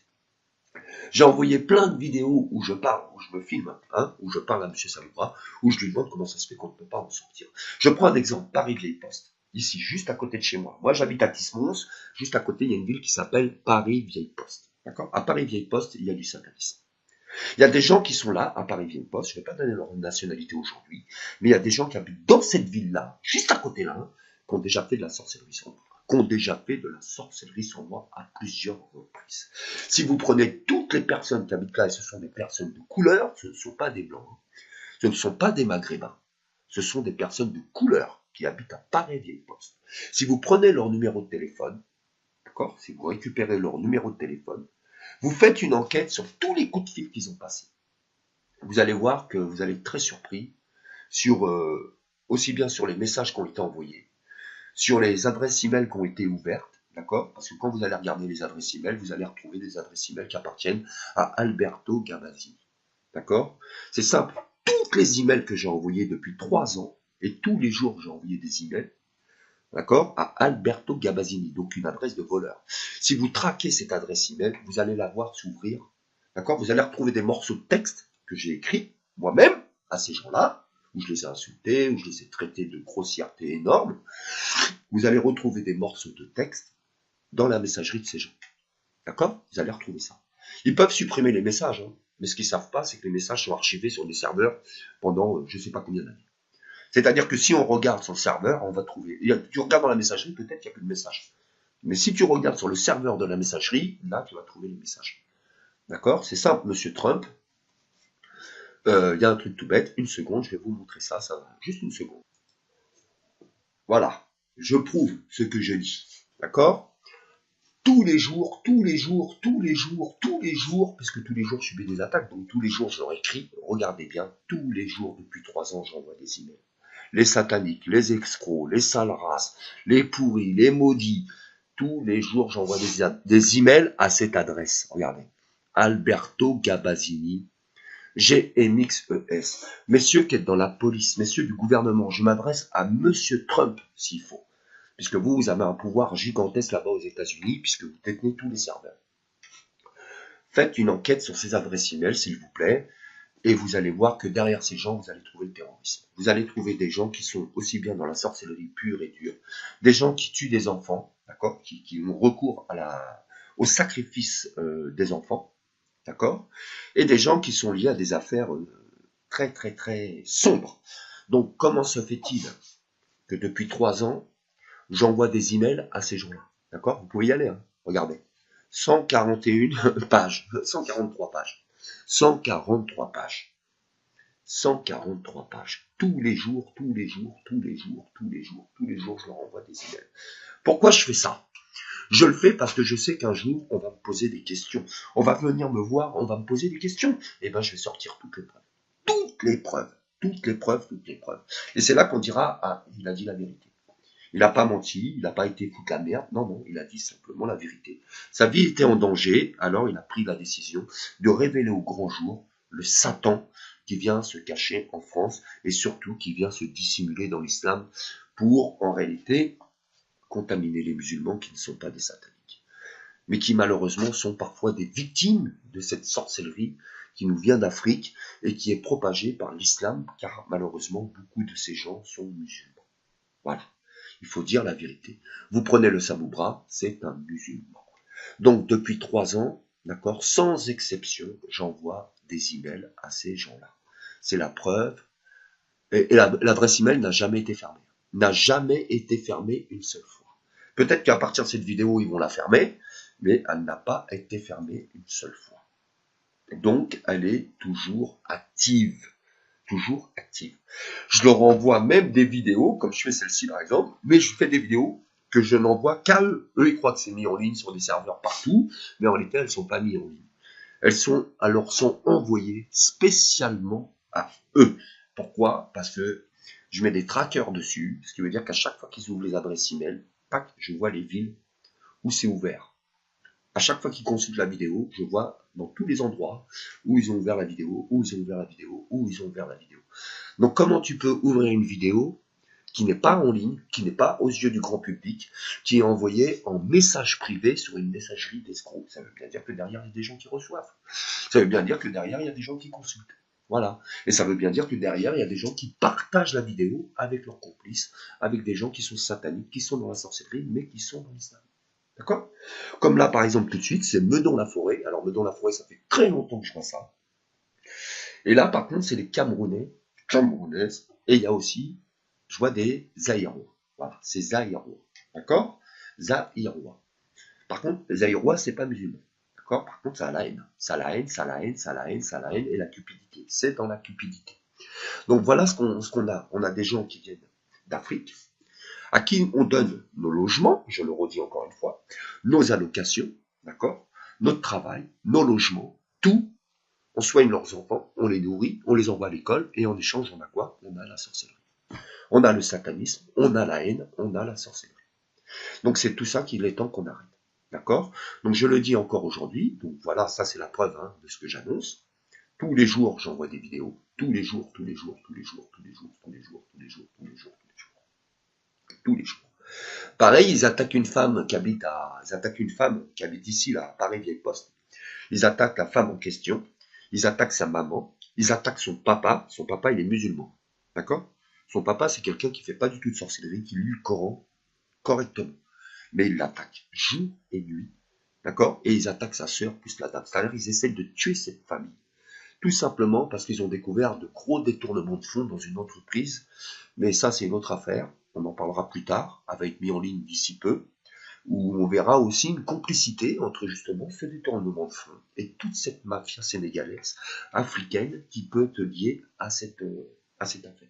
J'ai envoyé plein de vidéos où je parle, où je me filme, hein, où je parle à M. Samoubra, où je lui demande comment ça se fait qu'on ne peut pas en sortir. Je prends un exemple, Paris-Vieille-Poste, ici, juste à côté de chez moi. Moi, j'habite à Tismons, juste à côté, il y a une ville qui s'appelle Paris-Vieille-Poste. D'accord? À Paris-Vieille-Poste, il y a du satanisme. Il y a des gens qui sont là, à Paris-Vieille-Poste, je ne vais pas donner leur nationalité aujourd'hui, mais il y a des gens qui habitent dans cette ville-là, juste à côté là, hein, qui ont déjà fait de la sorcellerie sur moi. À plusieurs reprises. Si vous prenez toutes les personnes qui habitent là, et ce sont des personnes de couleur, ce ne sont pas des blancs, hein, ce ne sont pas des maghrébins, ce sont des personnes de couleur qui habitent à Paris-Vieille-Poste. Si vous prenez leur numéro de téléphone, d'accord, si vous récupérez leur numéro de téléphone, vous faites une enquête sur tous les coups de fil qu'ils ont passés. Vous allez voir que vous allez être très surpris sur aussi bien sur les messages qui ont été envoyés, sur les adresses email qui ont été ouvertes, d'accord? Parce que quand vous allez regarder les adresses email, vous allez retrouver des adresses email qui appartiennent à Alberto Gabazini, d'accord? C'est simple, toutes les emails que j'ai envoyés depuis 3 ans, et tous les jours j'ai envoyé des emails, d'accord, à Alberto Gabazini, donc une adresse de voleur. Si vous traquez cette adresse email, vous allez la voir s'ouvrir, d'accord? Vous allez retrouver des morceaux de texte que j'ai écrits moi-même à ces gens-là, où je les ai insultés, où je les ai traités de grossièreté énorme. Vous allez retrouver des morceaux de texte dans la messagerie de ces gens, d'accord? Vous allez retrouver ça. Ils peuvent supprimer les messages, hein, mais ce qu'ils ne savent pas, c'est que les messages sont archivés sur des serveurs pendant je ne sais pas combien d'années. C'est-à-dire que si on regarde sur le serveur, on va trouver. Tu regardes dans la messagerie, peut-être qu'il n'y a plus de message. Mais si tu regardes sur le serveur de la messagerie, là, tu vas trouver les messages. D'accord? C'est simple, monsieur Trump. Il y a un truc tout bête. Une seconde, je vais vous montrer ça. Ça va. Juste une seconde. Voilà. Je prouve ce que je dis. D'accord? Tous les jours, puisque tous les jours je subis des attaques, donc tous les jours je leur écris, regardez bien, tous les jours depuis 3 ans j'envoie des emails. Les sataniques, les escrocs, les sales races, les pourris, les maudits. Tous les jours, j'envoie des emails à cette adresse. Regardez. Alberto Gabazini, GMXES. Messieurs qui êtes dans la police, messieurs du gouvernement, je m'adresse à monsieur Trump, s'il faut. Puisque vous avez un pouvoir gigantesque là-bas aux États-Unis, puisque vous détenez tous les serveurs. Faites une enquête sur ces adresses email, s'il vous plaît. Et vous allez voir que derrière ces gens, vous allez trouver le terrorisme. Vous allez trouver des gens qui sont aussi bien dans la sorcellerie pure et dure, des gens qui tuent des enfants, d'accord, qui ont recours au sacrifice des enfants, d'accord, et des gens qui sont liés à des affaires très très très sombres. Donc comment se fait-il que depuis 3 ans, j'envoie des emails à ces gens-là, d'accord? Vous pouvez y aller, hein, regardez. 141 pages, 143 pages, 143 pages. 143 pages. Tous les jours, tous les jours, tous les jours, tous les jours, tous les jours, je leur envoie des emails. Pourquoi je fais ça? Je le fais parce que je sais qu'un jour, on va me poser des questions. On va venir me voir, on va me poser des questions. Et ben, je vais sortir toutes les preuves. Toutes les preuves. Toutes les preuves, toutes les preuves. Et c'est là qu'on dira, ah, il a dit la vérité. Il n'a pas menti, il n'a pas été foutu la merde. Non, non, il a dit simplement la vérité. Sa vie était en danger, alors il a pris la décision de révéler au grand jour le Satan qui vient se cacher en France et surtout qui vient se dissimuler dans l'islam pour, en réalité, contaminer les musulmans qui ne sont pas des sataniques, mais qui malheureusement sont parfois des victimes de cette sorcellerie qui nous vient d'Afrique et qui est propagée par l'islam, car malheureusement beaucoup de ces gens sont musulmans. Voilà. Il faut dire la vérité. Vous prenez le Samoubra, c'est un musulman. Donc depuis 3 ans, d'accord, sans exception, j'envoie des emails à ces gens-là. C'est la preuve. Et l'adresse email n'a jamais été fermée. N'a jamais été fermée une seule fois. Peut-être qu'à partir de cette vidéo, ils vont la fermer, mais elle n'a pas été fermée une seule fois. Donc, elle est toujours active. Toujours active. Je leur envoie même des vidéos, comme je fais celle-ci par exemple, mais je fais des vidéos que je n'envoie qu'à eux. Eux, ils croient que c'est mis en ligne sur des serveurs partout, mais en réalité, elles ne sont pas mises en ligne. Elles sont envoyées spécialement à eux. Pourquoi? Parce que je mets des trackers dessus, ce qui veut dire qu'à chaque fois qu'ils ouvrent les adresses email, pac, je vois les villes où c'est ouvert. À chaque fois qu'ils consultent la vidéo, je vois dans tous les endroits où ils ont ouvert la vidéo, où ils ont ouvert la vidéo, où ils ont ouvert la vidéo. Donc comment tu peux ouvrir une vidéo qui n'est pas en ligne, qui n'est pas aux yeux du grand public, qui est envoyée en message privé sur une messagerie d'escrocs? Ça veut bien dire que derrière, il y a des gens qui reçoivent. Ça veut bien dire que derrière, il y a des gens qui consultent. Voilà. Et ça veut bien dire que derrière, il y a des gens qui partagent la vidéo avec leurs complices, avec des gens qui sont sataniques, qui sont dans la sorcellerie, mais qui sont dans l'islam. D'accord? Comme là, par exemple, tout de suite, c'est Meudon-la-Forêt. Alors, Meudon-la-Forêt, ça fait très longtemps que je vois ça. Et là, par contre, c'est les Camerounais, Camerounaises, et il y a aussi, je vois des Zaïrois. Voilà, c'est Zaïrois. D'accord? Zaïrois. Par contre, les Zaïrois, c'est pas musulman. D'accord? Par contre, ça a la haine. Ça a la haine, ça a la haine, ça a la haine, ça a la haine, et la cupidité. C'est dans la cupidité. Donc voilà ce qu'on a. On a des gens qui viennent d'Afrique, à qui on donne nos logements, je le redis encore une fois, nos allocations, d'accord, notre travail, nos logements, tout, on soigne leurs enfants, on les nourrit, on les envoie à l'école, et en échange, on a quoi? On a la sorcellerie. On a le satanisme, on a la haine, on a la sorcellerie. Donc c'est tout ça qu'il est temps qu'on arrête. D'accord? Donc je le dis encore aujourd'hui, donc voilà, ça c'est la preuve de ce que j'annonce. Tous les jours, j'envoie des vidéos. Tous les jours, tous les jours, tous les jours, tous les jours, tous les jours, tous les jours, tous les jours, tous les jours. Tous les jours. Pareil, ils attaquent une femme qui habite ici, là, à Paris-Vieille-Poste. Ils attaquent la femme en question. Ils attaquent sa maman. Ils attaquent son papa. Son papa, il est musulman. D'accord? Son papa, c'est quelqu'un qui fait pas du tout de sorcellerie, qui lit le Coran correctement. Mais ils l'attaquent jour et nuit. D'accord? Et ils attaquent sa sœur plus la dame. C'est-à-dire qu'ils essaient de tuer cette famille. Tout simplement parce qu'ils ont découvert de gros détournements de fonds dans une entreprise. Mais ça, c'est une autre affaire. On en parlera plus tard, elle va être mis en ligne d'ici peu, où on verra aussi une complicité entre justement ce détournement de fonds et toute cette mafia sénégalaise, africaine, qui peut te lier à cette affaire.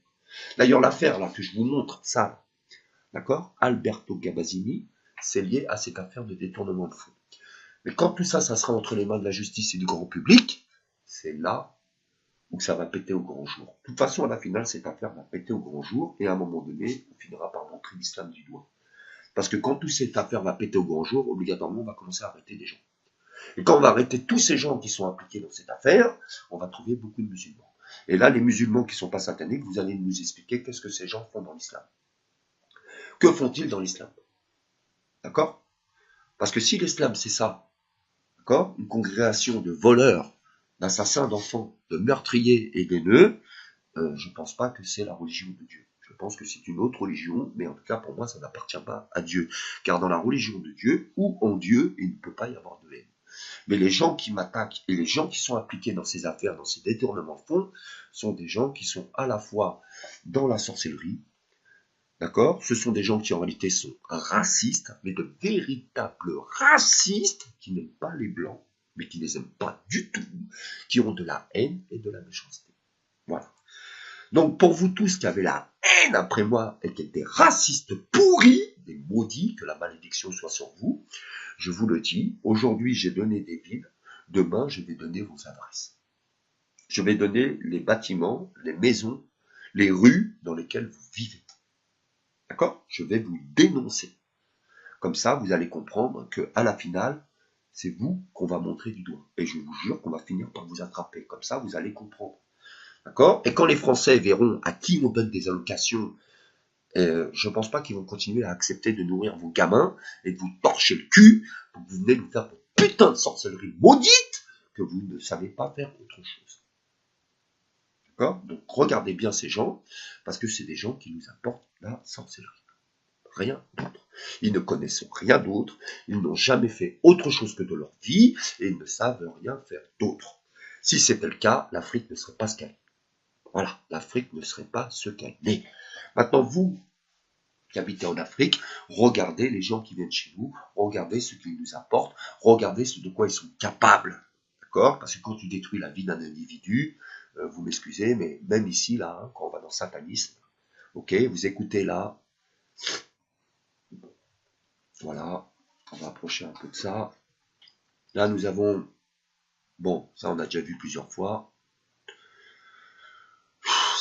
D'ailleurs, l'affaire là que je vous montre, ça, d'accord, Alberto Gabasini, c'est lié à cette affaire de détournement de fonds. Mais quand tout ça, ça sera entre les mains de la justice et du grand public, c'est là où ça va péter au grand jour. De toute façon, à la finale, cette affaire va péter au grand jour, et à un moment donné, on finira par montrer l'islam du doigt. Parce que quand toute cette affaire va péter au grand jour, obligatoirement, on va commencer à arrêter des gens. Et quand on va arrêter tous ces gens qui sont impliqués dans cette affaire, on va trouver beaucoup de musulmans. Et là, les musulmans qui ne sont pas sataniques, vous allez nous expliquer qu'est-ce que ces gens font dans l'islam. Que font-ils dans l'islam? D'accord? Parce que si l'islam, c'est ça, d'accord, une congrégation de voleurs, d'assassins d'enfants, de meurtriers et d'aineux, je ne pense pas que c'est la religion de Dieu. Je pense que c'est une autre religion, mais en tout cas, pour moi, ça n'appartient pas à Dieu. Car dans la religion de Dieu, ou en Dieu, il ne peut pas y avoir de haine. Mais les gens qui m'attaquent et les gens qui sont impliqués dans ces affaires, dans ces détournements de fonds, sont des gens qui sont à la fois dans la sorcellerie, d'accord? Ce sont des gens qui en réalité sont racistes, mais de véritables racistes, qui n'aiment pas les blancs, mais qui ne les aiment pas du tout, qui ont de la haine et de la méchanceté. Voilà. Donc pour vous tous qui avez la haine après moi et qui étaient racistes pourris, des maudits, que la malédiction soit sur vous, je vous le dis, aujourd'hui j'ai donné des villes, demain je vais donner vos adresses. Je vais donner les bâtiments, les maisons, les rues dans lesquelles vous vivez. D'accord? Je vais vous dénoncer. Comme ça, vous allez comprendre qu'à la finale, c'est vous qu'on va montrer du doigt. Et je vous jure qu'on va finir par vous attraper. Comme ça, vous allez comprendre. D'accord? Et quand les Français verront à qui on donne des allocations, je ne pense pas qu'ils vont continuer à accepter de nourrir vos gamins et de vous torcher le cul pour que vous venez nous faire de putain de sorcellerie maudite que vous ne savez pas faire autre chose. D'accord? Donc regardez bien ces gens, parce que c'est des gens qui nous apportent la sorcellerie. Rien d'autre. Ils ne connaissent rien d'autre, ils n'ont jamais fait autre chose que de leur vie et ils ne savent rien faire d'autre. Si c'était le cas, l'Afrique ne serait pas ce qu'elle est. Voilà, l'Afrique ne serait pas ce qu'elle est. Maintenant, vous qui habitez en Afrique, regardez les gens qui viennent chez vous, regardez ce qu'ils nous apportent, regardez ce de quoi ils sont capables. D'accord? Parce que quand tu détruis la vie d'un individu, vous m'excusez, mais même ici, là, hein, quand on va dans le satanisme, ok, vous écoutez là, voilà, on va approcher un peu de ça. Là, nous avons, bon, ça on a déjà vu plusieurs fois.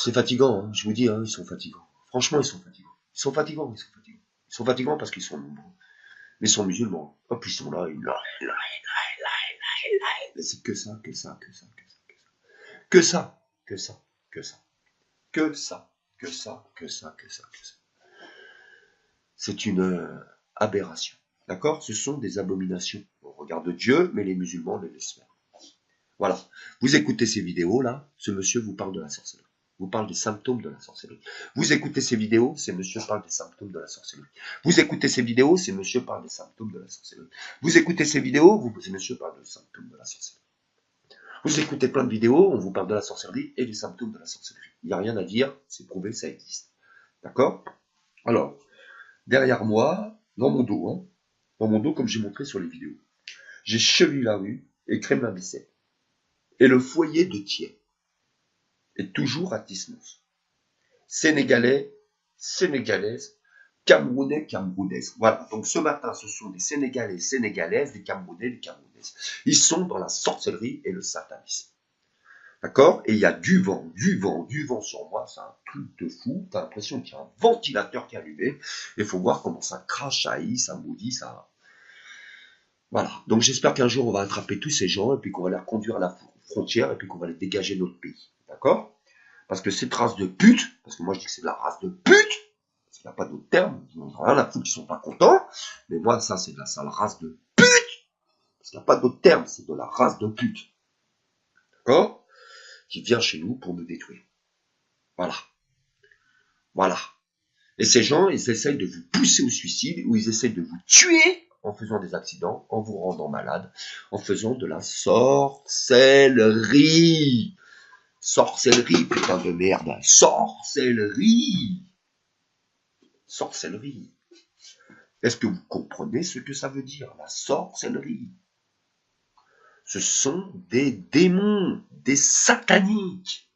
C'est fatigant, hein, je vous dis, hein, ils sont fatigants. Franchement, ils sont fatigants. Ils sont fatigants, ils sont fatigants. Ils sont fatigants parce qu'ils sont nombreux. Mais ils sont musulmans. Hop, ils sont là, mais c'est que ça, que ça, que ça, que ça, que ça, que ça, que ça, que ça, que ça, que ça, que ça, que ça. C'est une aberration. D'accord? Ce sont des abominations. On regarde Dieu, mais les musulmans les laissent faire. Voilà. Vous écoutez ces vidéos là, ce monsieur vous parle de la sorcellerie. Vous parle des symptômes de la sorcellerie. Vous écoutez ces vidéos, ce monsieur parle des symptômes de la sorcellerie. Vous écoutez ces vidéos, ce monsieur parle des symptômes de la sorcellerie. Vous écoutez ces vidéos, ce monsieur parle des symptômes de la sorcellerie. Vous écoutez plein de vidéos, on vous parle de la sorcellerie et des symptômes de la sorcellerie. Il n'y a rien à dire, c'est prouvé, ça existe. D'accord? Alors, derrière moi, dans mon dos, comme j'ai montré sur les vidéos, j'ai Cheville-la-Rue et Kremlin-Bicêtre. Et le foyer de Thiers est toujours à Tismos. Sénégalais, Sénégalaises, Camerounais, Camerounaises. Voilà, donc ce matin, ce sont des Sénégalais, Sénégalaises, des Camerounais, des Camerounaises. Ils sont dans la sorcellerie et le satanisme. D'accord? Et il y a du vent sur moi, c'est un truc de fou. T'as l'impression qu'il y a un ventilateur qui est allumé. Et il faut voir comment ça crachaille, ça maudit, ça... Voilà. Donc j'espère qu'un jour on va attraper tous ces gens et puis qu'on va les reconduire à la frontière et puis qu'on va les dégager de notre pays. D'accord? Parce que cette race de pute, parce que moi je dis que c'est de la race de pute, parce qu'il n'y a pas d'autre terme, ils n'ont rien à foutre, ils sont pas contents, mais moi ça c'est de la sale race de pute, parce qu'il n'y a pas d'autre terme, c'est de la race de pute. D'accord? Qui vient chez nous pour nous détruire. Voilà. Voilà. Et ces gens, ils essayent de vous pousser au suicide, ou ils essayent de vous tuer en faisant des accidents, en vous rendant malade, en faisant de la sorcellerie. Sorcellerie, putain de merde. Sorcellerie. Sorcellerie. Est-ce que vous comprenez ce que ça veut dire, la sorcellerie? Ce sont des démons, des sataniques.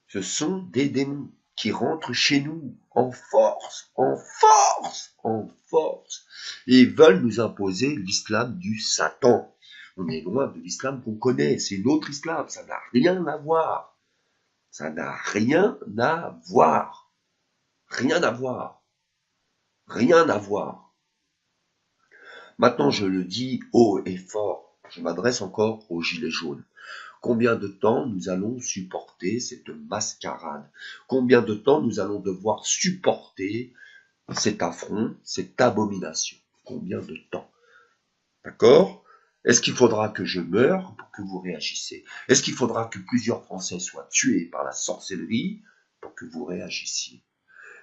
Ce sont des démons qui rentrent chez nous en force, en force, en force, et veulent nous imposer l'islam du Satan. On est loin de l'islam qu'on connaît, c'est notre islam, ça n'a rien à voir. Ça n'a rien à voir. Rien à voir. Rien à voir. Maintenant, je le dis haut et fort, je m'adresse encore aux gilets jaunes. Combien de temps nous allons supporter cette mascarade? Combien de temps nous allons devoir supporter cet affront, cette abomination? Combien de temps? D'accord? Est-ce qu'il faudra que je meure pour que vous réagissiez? Est-ce qu'il faudra que plusieurs Français soient tués par la sorcellerie pour que vous réagissiez?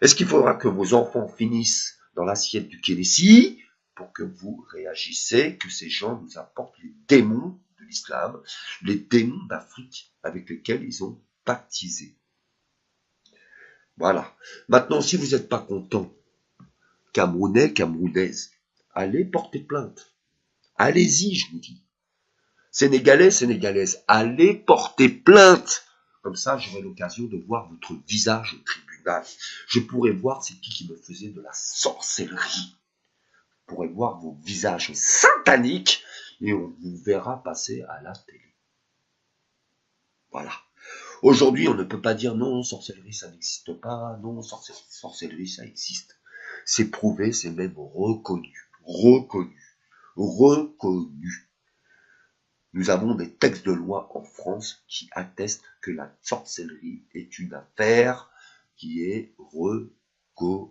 Est-ce qu'il faudra que vos enfants finissent dans l'assiette du Kénessi pour que vous réagissiez, que ces gens nous apportent les démons de l'islam, les démons d'Afrique avec lesquels ils ont baptisé? Voilà. Maintenant, si vous n'êtes pas content, Camerounais, Camerounaises, allez porter plainte. Allez-y, je vous dis. Sénégalais, Sénégalaises, allez porter plainte. Comme ça, j'aurai l'occasion de voir votre visage au tribunal. Je pourrai voir c'est qui me faisait de la sorcellerie. Je pourrai voir vos visages sataniques et on vous verra passer à la télé. Voilà. Aujourd'hui, on ne peut pas dire non, sorcellerie, ça n'existe pas. Non, sorcellerie, ça existe. C'est prouvé, c'est même reconnu. Reconnu. Nous avons des textes de loi en France qui attestent que la sorcellerie est une affaire qui est reconnue.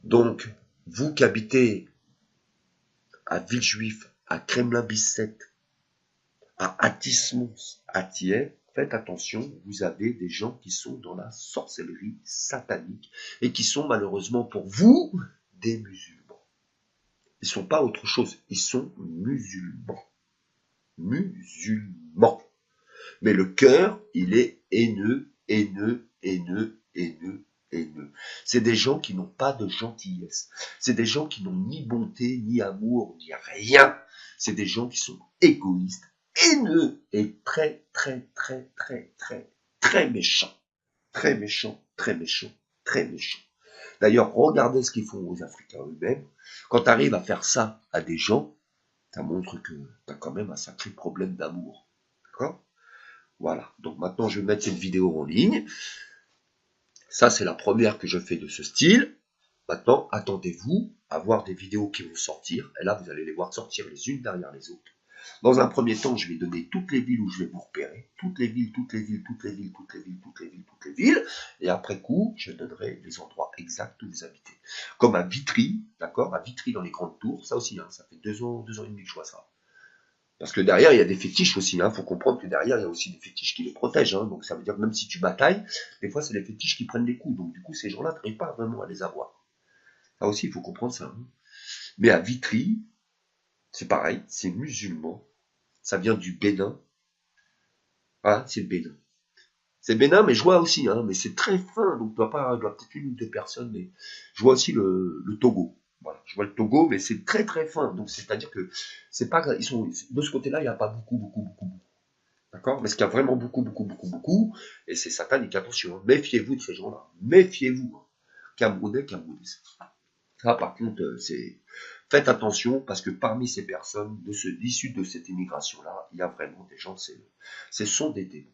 Donc, vous qui habitez à Villejuif, à Kremlin-Bicêtre, à Athis-Mons, à Thiers, faites attention, vous avez des gens qui sont dans la sorcellerie satanique et qui sont malheureusement pour vous des musulmans. Ils ne sont pas autre chose, ils sont musulmans. Musulmans. Mais le cœur, il est haineux. C'est des gens qui n'ont pas de gentillesse. C'est des gens qui n'ont ni bonté, ni amour, ni rien. C'est des gens qui sont égoïstes, haineux et très méchants. Très méchants. D'ailleurs, regardez ce qu'ils font aux Africains eux-mêmes. Quand tu arrives à faire ça à des gens, ça montre que tu as quand même un sacré problème d'amour. D'accord? Voilà. Donc maintenant, je vais mettre cette vidéo en ligne. Ça, c'est la première que je fais de ce style. Maintenant, attendez-vous à voir des vidéos qui vont sortir. Et là, vous allez les voir sortir les unes derrière les autres. Dans un premier temps, je vais donner toutes les villes où je vais vous repérer. Toutes les villes. Et après coup, je donnerai les endroits exacts où vous habitez. Comme à Vitry, d'accord? À Vitry dans les grandes tours. Ça aussi, hein, ça fait 2 ans et demi que je vois ça. Parce que derrière, il y a des fétiches aussi. Il faut comprendre que derrière, il y a aussi des fétiches qui les protègent. Hein. Donc ça veut dire que même si tu batailles, des fois, c'est les fétiches qui prennent les coups. Donc du coup, ces gens-là, tu n'arrives pas vraiment à les avoir. Ça aussi, il faut comprendre ça. Hein. Mais à Vitry, c'est pareil, c'est musulman. Ça vient du Bénin. Ah, c'est le Bénin. C'est Bénin, mais je vois aussi, hein, mais c'est très fin. Donc, je dois peut-être une ou deux personnes, mais je vois aussi le Togo. Voilà, je vois le Togo, mais c'est très fin. Donc, c'est-à-dire que c'est pas, ils sont de ce côté-là, il n'y a pas beaucoup. D'accord? Mais ce qu'il y a vraiment beaucoup, et c'est satanique, attention, hein. Méfiez-vous de ces gens-là. Méfiez-vous. Hein. Camerounais. Ça, par contre, faites attention, parce que parmi ces personnes, issues de cette immigration-là, il y a vraiment des gens, ce sont des démons.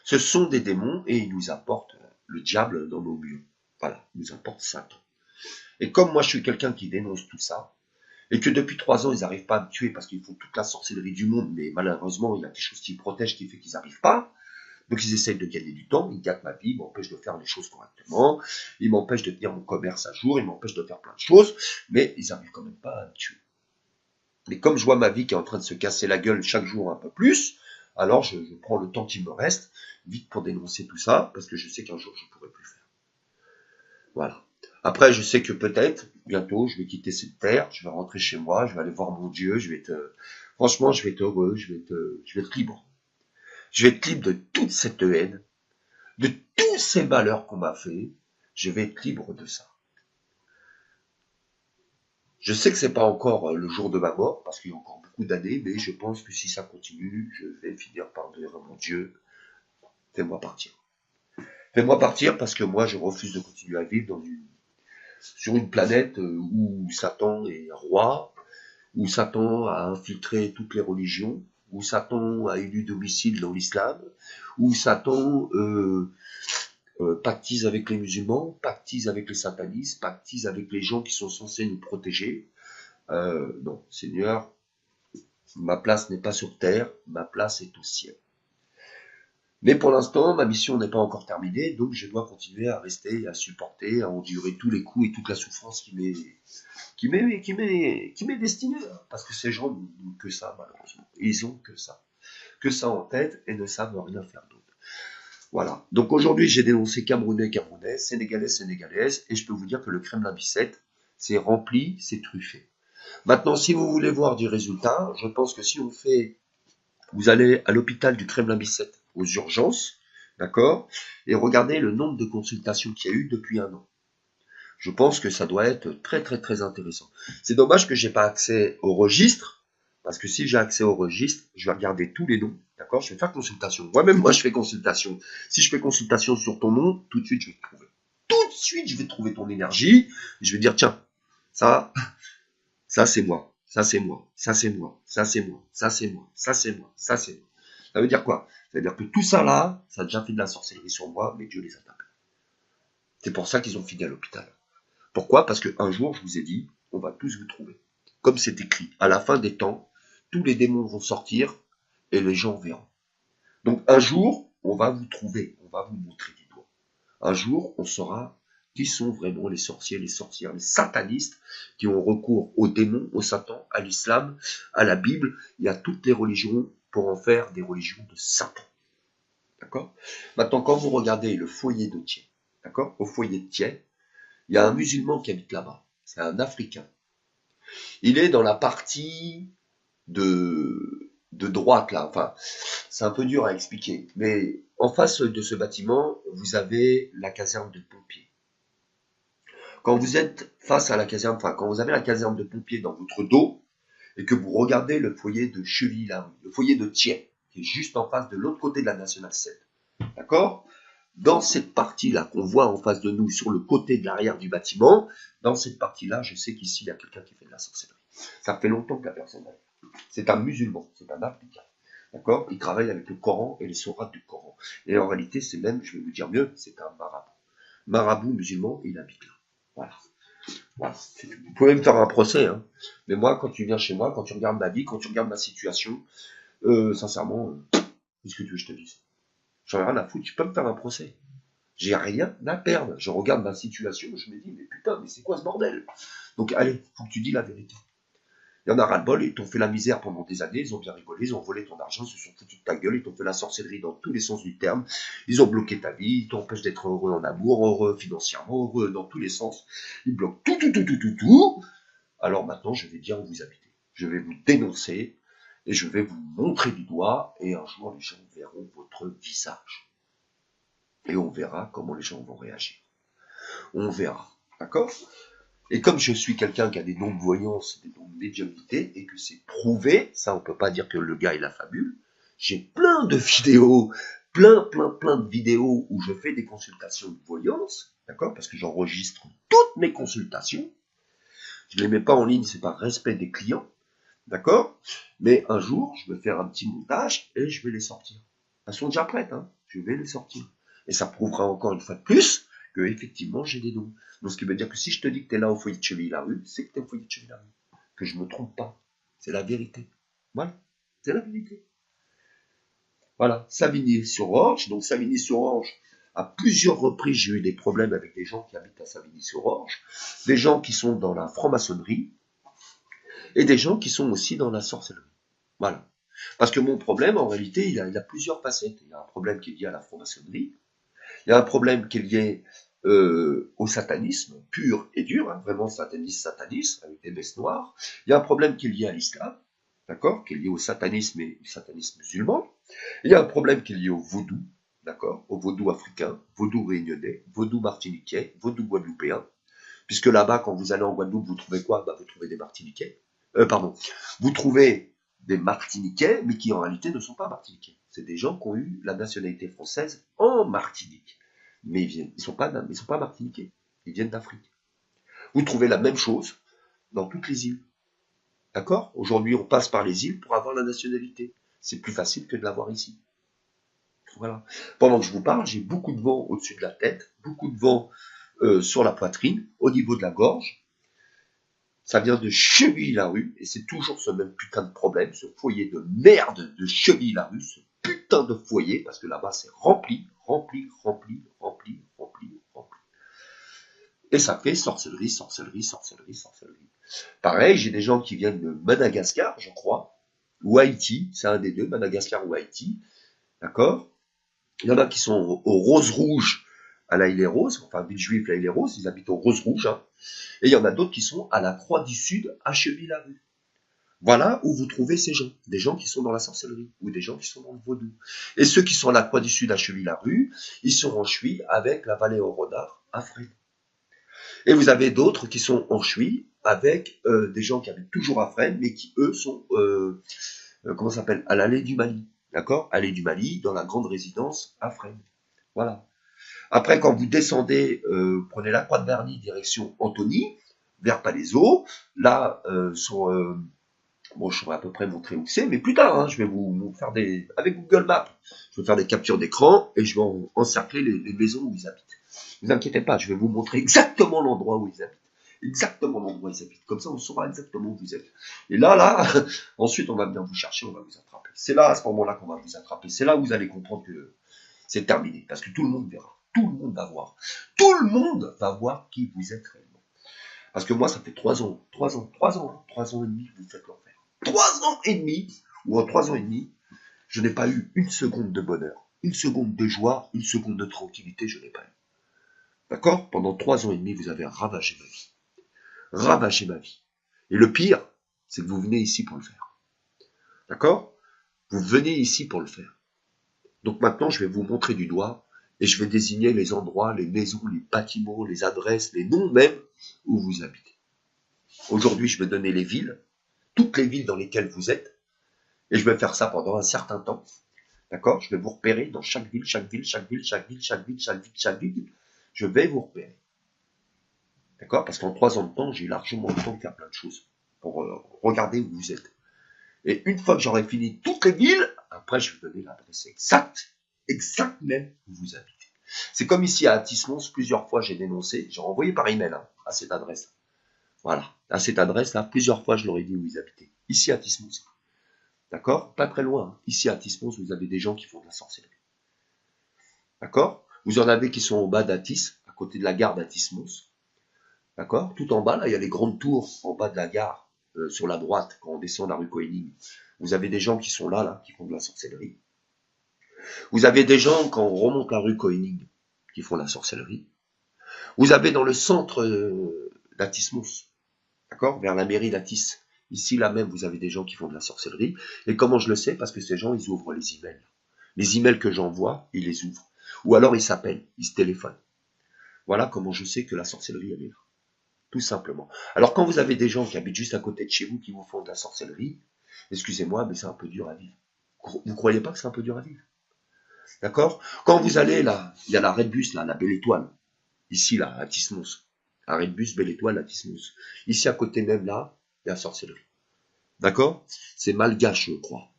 Ce sont des démons, et ils nous apportent le diable dans nos murs. Voilà, ils nous apportent Satan. Et comme moi, je suis quelqu'un qui dénonce tout ça, et que depuis 3 ans, ils n'arrivent pas à me tuer parce qu'ils font toute la sorcellerie du monde, mais malheureusement, il y a quelque chose qui protège, qui fait qu'ils n'arrivent pas. Donc ils essayent de gagner du temps, ils gâtent ma vie, ils m'empêchent de faire les choses correctement, ils m'empêchent de tenir mon commerce à jour, ils m'empêchent de faire plein de choses, mais ils n'arrivent quand même pas à me tuer. Mais comme je vois ma vie qui est en train de se casser la gueule chaque jour un peu plus, alors je prends le temps qui me reste, vite pour dénoncer tout ça, parce que je sais qu'un jour je ne pourrai plus faire. Voilà. Après, je sais que peut-être, bientôt, je vais quitter cette terre, je vais rentrer chez moi, je vais aller voir mon Dieu, franchement, je vais être heureux, je vais être libre. Je vais être libre de toute cette haine, de tous ces malheurs qu'on m'a fait, je vais être libre de ça. Je sais que c'est pas encore le jour de ma mort, parce qu'il y a encore beaucoup d'années, mais je pense que si ça continue, je vais finir par dire à mon Dieu, fais-moi partir. Fais-moi partir parce que moi, je refuse de continuer à vivre sur une planète où Satan est roi, où Satan a infiltré toutes les religions, où Satan a élu domicile dans l'islam, où Satan pactise avec les musulmans, pactise avec les satanistes, pactise avec les gens qui sont censés nous protéger. Non, Seigneur, ma place n'est pas sur terre, ma place est au ciel. Mais pour l'instant, ma mission n'est pas encore terminée, donc je dois continuer à rester, à supporter, à endurer tous les coups et toute la souffrance qui m'est destinée. Parce que ces gens n'ont que ça, malheureusement. Ils ont que ça en tête et ne savent rien faire d'autre. Voilà. Donc aujourd'hui, j'ai dénoncé Camerounais, Camerounais, Sénégalais, Sénégalaises, et je peux vous dire que le Kremlin Bicêtre, c'est rempli, c'est truffé. Maintenant, si vous voulez voir du résultat, je pense que si on fait, vous allez à l'hôpital du Kremlin Bicêtre, aux urgences, d'accord, et regardez le nombre de consultations qu'il y a eu depuis 1 an. Je pense que ça doit être très très très intéressant. C'est dommage que j'ai pas accès au registre, parce que si j'ai accès au registre, je vais regarder tous les noms, d'accord, je vais faire consultation. Moi-même, moi, je fais consultation. Si je fais consultation sur ton nom, tout de suite, je vais te trouver. Tout de suite, je vais trouver ton énergie, je vais dire, tiens, ça c'est moi, ça c'est moi, ça c'est moi, ça c'est moi, ça c'est moi, ça c'est moi, ça c'est moi. Ça veut dire quoi? Ça veut dire que tout ça là, ça a déjà fait de la sorcellerie sur moi, mais Dieu les a tapés. C'est pour ça qu'ils ont fini à l'hôpital. Pourquoi? Parce qu'un jour, je vous ai dit, on va tous vous trouver. Comme c'est écrit, à la fin des temps, tous les démons vont sortir et les gens verront. Donc un jour, on va vous trouver, on va vous montrer du doigt. Un jour, on saura qui sont vraiment les sorciers, les sorcières, les satanistes qui ont recours aux démons, au Satan, à l'islam, à la Bible et à toutes les religions pour en faire des religions de Satan. D'accord? Maintenant, quand vous regardez le foyer de Thiers, d'accord? Au foyer de Thiers, il y a un musulman qui habite là-bas. C'est un Africain. Il est dans la partie de droite, là. Enfin, c'est un peu dur à expliquer. Mais en face de ce bâtiment, vous avez la caserne de pompiers. Quand vous êtes face à la caserne, enfin, quand vous avez la caserne de pompiers dans votre dos, et que vous regardez le foyer de Chevilly-Larue, le foyer de Thiers, qui est juste en face de l'autre côté de la Nationale 7. D'accord? Dans cette partie-là qu'on voit en face de nous, sur le côté de l'arrière du bâtiment, dans cette partie-là, je sais qu'ici, il y a quelqu'un qui fait de la sorcellerie. Ça fait longtemps que la personne est là. C'est un musulman, c'est un africain. D'accord? Il travaille avec le Coran et les sourates du Coran. Et en réalité, c'est même, je vais vous dire mieux, c'est un marabout. Marabout musulman, il habite là. Voilà. Voilà. Vous pouvez me faire un procès, hein. Mais moi, quand tu viens chez moi, quand tu regardes ma vie, quand tu regardes ma situation, sincèrement, qu'est-ce que tu veux que je te dise? J'en ai rien à foutre, tu peux me faire un procès. J'ai rien à perdre. Je regarde ma situation, je me dis, mais putain, mais c'est quoi ce bordel? Donc allez, faut que tu dis la vérité. Il y en a ras-le-bol, ils t'ont fait la misère pendant des années, ils ont bien rigolé, ils ont volé ton argent, ils se sont foutus de ta gueule, ils t'ont fait la sorcellerie dans tous les sens du terme, ils ont bloqué ta vie, ils t'empêchent d'être heureux en amour, heureux financièrement, heureux dans tous les sens, ils bloquent tout. Alors maintenant, je vais dire où vous habitez. Je vais vous dénoncer, et je vais vous montrer du doigt, et un jour, les gens verront votre visage. Et on verra comment les gens vont réagir. On verra. D'accord? Et comme je suis quelqu'un qui a des dons de voyance, des dons de médiumnité, et que c'est prouvé, ça on peut pas dire que le gars il a fabule, j'ai plein de vidéos, plein de vidéos où je fais des consultations de voyance, d'accord? Parce que j'enregistre toutes mes consultations. Je les mets pas en ligne, c'est par respect des clients, d'accord? Mais un jour, je vais faire un petit montage et je vais les sortir. Elles sont déjà prêtes, hein? Je vais les sortir. Et ça prouvera encore une fois de plus que effectivement j'ai des dons. Donc ce qui veut dire que si je te dis que tu es là au foyer de Chevilly-Larue, c'est que tu es au foyer de Chevilly-Larue. Que je me trompe pas. C'est la vérité. Voilà. C'est la vérité. Voilà. Savigny-sur-Orge. Donc Savigny-sur-Orge, à plusieurs reprises, j'ai eu des problèmes avec des gens qui habitent à Savigny-sur-Orge, des gens qui sont dans la franc-maçonnerie et des gens qui sont aussi dans la sorcellerie. Voilà. Parce que mon problème, en réalité, il a plusieurs facettes. Il y a un problème qui est lié à la franc-maçonnerie. Il y a un problème qui est lié au satanisme pur et dur, hein, vraiment satanisme, avec des messes noires. Il y a un problème qui est lié à l'islam, d'accord, qui est lié au satanisme et au satanisme musulman. Il y a un problème qui est lié au vaudou, d'accord, au vaudou africain, vaudou réunionnais, vaudou martiniquais, vaudou guadeloupéen. Puisque là-bas, quand vous allez en Guadeloupe, vous trouvez quoi? Bah, vous trouvez des Martiniquais. Vous trouvez des Martiniquais, mais qui en réalité ne sont pas Martiniquais. C'est des gens qui ont eu la nationalité française en Martinique. Mais ils sont pas Martiniquais. Ils viennent d'Afrique. Vous trouvez la même chose dans toutes les îles. D'accord? Aujourd'hui, on passe par les îles pour avoir la nationalité. C'est plus facile que de l'avoir ici. Voilà. Pendant que je vous parle, j'ai beaucoup de vent au-dessus de la tête, beaucoup de vent sur la poitrine, au niveau de la gorge. Ça vient de Chevilly-Larue, et c'est toujours ce même putain de problème, ce foyer de merde de Chevilly-Larue, ce putain de foyer, parce que là-bas c'est rempli, rempli, rempli, rempli, rempli, rempli. Et ça fait sorcellerie, sorcellerie, sorcellerie, sorcellerie. Pareil, j'ai des gens qui viennent de Madagascar, je crois, ou Haïti, c'est un des deux, Madagascar ou Haïti, d'accord? Il y en a qui sont au Rose Rouge, à la Île-et-Rose, enfin Villejuif, la Île-et-Rose, ils habitent au Rose Rouge, hein. Et il y en a d'autres qui sont à la Croix du Sud, à Cheville-la-Rue. Voilà où vous trouvez ces gens, des gens qui sont dans la sorcellerie, ou des gens qui sont dans le vaudou. Et ceux qui sont à la Croix du Sud, à Cheville-la-Rue, ils sont en Chuy avec la vallée au renard, à Fresnes. Et vous avez d'autres qui sont en Chuy avec des gens qui habitent toujours à Fresnes, mais qui, eux, sont, comment ça s'appelle, à l'allée du Mali. D'accord? Allée du Mali, dans la grande résidence à Fresnes. Voilà. Après, quand vous descendez, prenez la Croix de Berny, direction Antony, vers Palaiseau, là, bon, je saurais à peu près montrer où c'est, mais plus tard, hein, je vais vous faire des, avec Google Maps, je vais faire des captures d'écran et je vais encercler les maisons où ils habitent. Ne vous inquiétez pas, je vais vous montrer exactement l'endroit où ils habitent. Exactement l'endroit où ils habitent. Comme ça, on saura exactement où vous êtes. Et là, ensuite, on va venir vous chercher, on va vous attraper. C'est là, à ce moment-là, qu'on va vous attraper. C'est là où vous allez comprendre que c'est terminé. Parce que tout le monde verra. Tout le monde va voir. Tout le monde va voir qui vous êtes réellement. Parce que moi, ça fait 3 ans et demi que vous faites l'enfer. 3 ans et demi, ou en 3 ans et demi, je n'ai pas eu une seconde de bonheur, une seconde de joie, une seconde de tranquillité, je n'ai pas eu. D'accord? Pendant 3 ans et demi, vous avez ravagé ma vie. Ravagé ma vie. Et le pire, c'est que vous venez ici pour le faire. D'accord? Vous venez ici pour le faire. Donc maintenant, je vais vous montrer du doigt et je vais désigner les endroits, les maisons, les bâtiments, les adresses, les noms même où vous habitez. Aujourd'hui, je vais donner les villes, toutes les villes dans lesquelles vous êtes, et je vais faire ça pendant un certain temps. D'accord? Je vais vous repérer dans chaque ville, chaque ville, chaque ville, chaque ville, chaque ville, chaque ville, chaque ville. Je vais vous repérer. D'accord? Parce qu'en 3 ans de temps, j'ai largement le temps de faire plein de choses pour regarder où vous êtes. Et une fois que j'aurai fini toutes les villes, après je vais donner l'adresse exacte même où vous habitez. C'est comme ici à Athis-Mons, plusieurs fois j'ai dénoncé, j'ai renvoyé par email à cette adresse. Voilà, à cette adresse-là, plusieurs fois je leur ai dit où ils habitaient. Ici à Athis-Mons. D'accord? Pas très loin. Hein. Ici à Athis-Mons, vous avez des gens qui font de la sorcellerie. D'accord? Vous en avez qui sont au bas d'Athis, à côté de la gare d'Athis-Mons. D'accord? Tout en bas, là, il y a les grandes tours en bas de la gare, sur la droite, quand on descend la rue Koenig. Vous avez des gens qui sont là, qui font de la sorcellerie. Vous avez des gens, quand on remonte la rue Koenig, qui font de la sorcellerie. Vous avez dans le centre d'Athis-Mons, d'accord? Vers la mairie d'Athis. Ici, là même, vous avez des gens qui font de la sorcellerie. Et comment je le sais? Parce que ces gens, ils ouvrent les emails. Les emails que j'envoie, ils les ouvrent. Ou alors, ils s'appellent, ils se téléphonent. Voilà comment je sais que la sorcellerie, elle est là. Tout simplement. Alors, quand vous avez des gens qui habitent juste à côté de chez vous, qui vous font de la sorcellerie, excusez-moi, mais c'est un peu dur à vivre. Vous croyez pas que c'est un peu dur à vivre? D'accord? Quand vous allez là, il y a la Redbus, là, la Belle Étoile. Ici, là, à Tismos. La Redbus, Belle Étoile, à Tismos. Ici, à côté même, là, il y a la sorcellerie. D'accord? C'est malgache, je crois.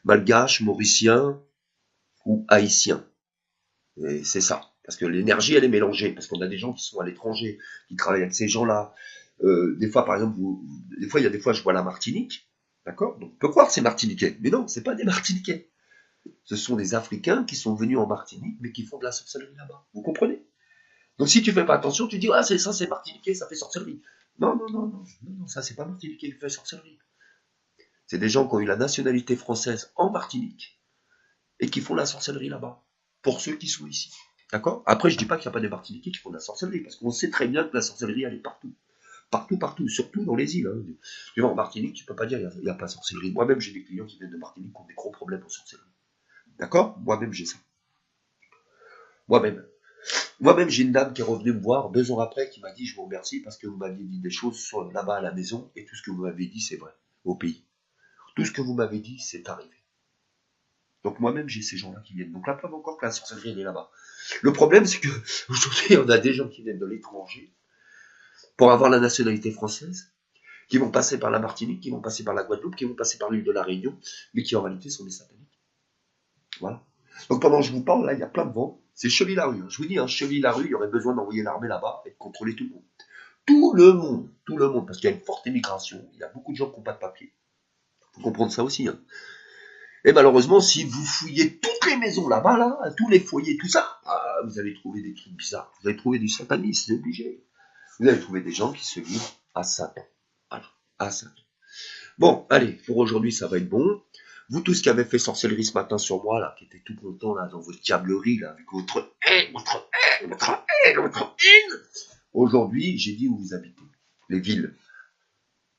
Malgache, mauricien ou haïtien. Et c'est ça. Parce que l'énergie, elle est mélangée. Parce qu'on a des gens qui sont à l'étranger, qui travaillent avec ces gens-là. Des fois, par exemple, des fois, il y a des fois, je vois la Martinique. D'accord? Donc, on peut croire que c'est martiniquais. Mais non, c'est pas des Martiniquais. Ce sont des Africains qui sont venus en Martinique, mais qui font de la sorcellerie là-bas. Vous comprenez? Donc, si tu fais pas attention, tu dis, ah, c'est ça, c'est martiniquais, ça fait sorcellerie. Non, non, non, non, non, non, ça, c'est pas martiniquais qui fait sorcellerie. C'est des gens qui ont eu la nationalité française en Martinique et qui font la sorcellerie là-bas. Pour ceux qui sont ici. D'accord? Après, je dis pas qu'il n'y a pas des Martiniquais qui font de la sorcellerie, parce qu'on sait très bien que la sorcellerie, elle est partout. Partout, partout, surtout dans les îles. Hein. Tu vas en Martinique, tu peux pas dire qu'il n'y a pas de sorcellerie. Moi-même, j'ai des clients qui viennent de Martinique qui ont des gros problèmes en sorcellerie. D'accord? Moi-même, j'ai ça. Moi-même. Moi-même, j'ai une dame qui est revenue me voir 2 ans après, qui m'a dit, je vous remercie parce que vous m'aviez dit des choses là-bas à la maison, et tout ce que vous m'avez dit, c'est vrai, au pays. Tout ce que vous m'avez dit, c'est arrivé. Donc moi-même, j'ai ces gens-là qui viennent. Donc la preuve encore que la sorcellerie, elle est là-bas. Le problème, c'est que aujourd'hui, on a des gens qui viennent de l'étranger pour avoir la nationalité française, qui vont passer par la Martinique, qui vont passer par la Guadeloupe, qui vont passer par l'île de la Réunion, mais qui en réalité sont des sataniques. Voilà. Donc pendant que je vous parle, là, il y a plein de vent. C'est Cheville-la-Rue. Je vous dis, Cheville-la-Rue, il y aurait besoin d'envoyer l'armée là-bas et de contrôler tout le monde. Tout le monde, parce qu'il y a une forte émigration. Il y a beaucoup de gens qui n'ont pas de papier. Il faut comprendre ça aussi. Et malheureusement, si vous fouillez toutes les maisons là-bas, là, tous les foyers, tout ça, vous allez trouver des trucs bizarres. Vous allez trouver du satanisme, c'est obligé. Vous allez trouver des gens qui se livrent à Satan. Voilà, à Satan. Bon, allez, pour aujourd'hui, ça va être bon. Vous tous qui avez fait sorcellerie ce matin sur moi, là, qui étaient tout contents, là, dans votre diablerie, là, avec votre haine, votre haine. Aujourd'hui, j'ai dit où vous habitez. Les villes.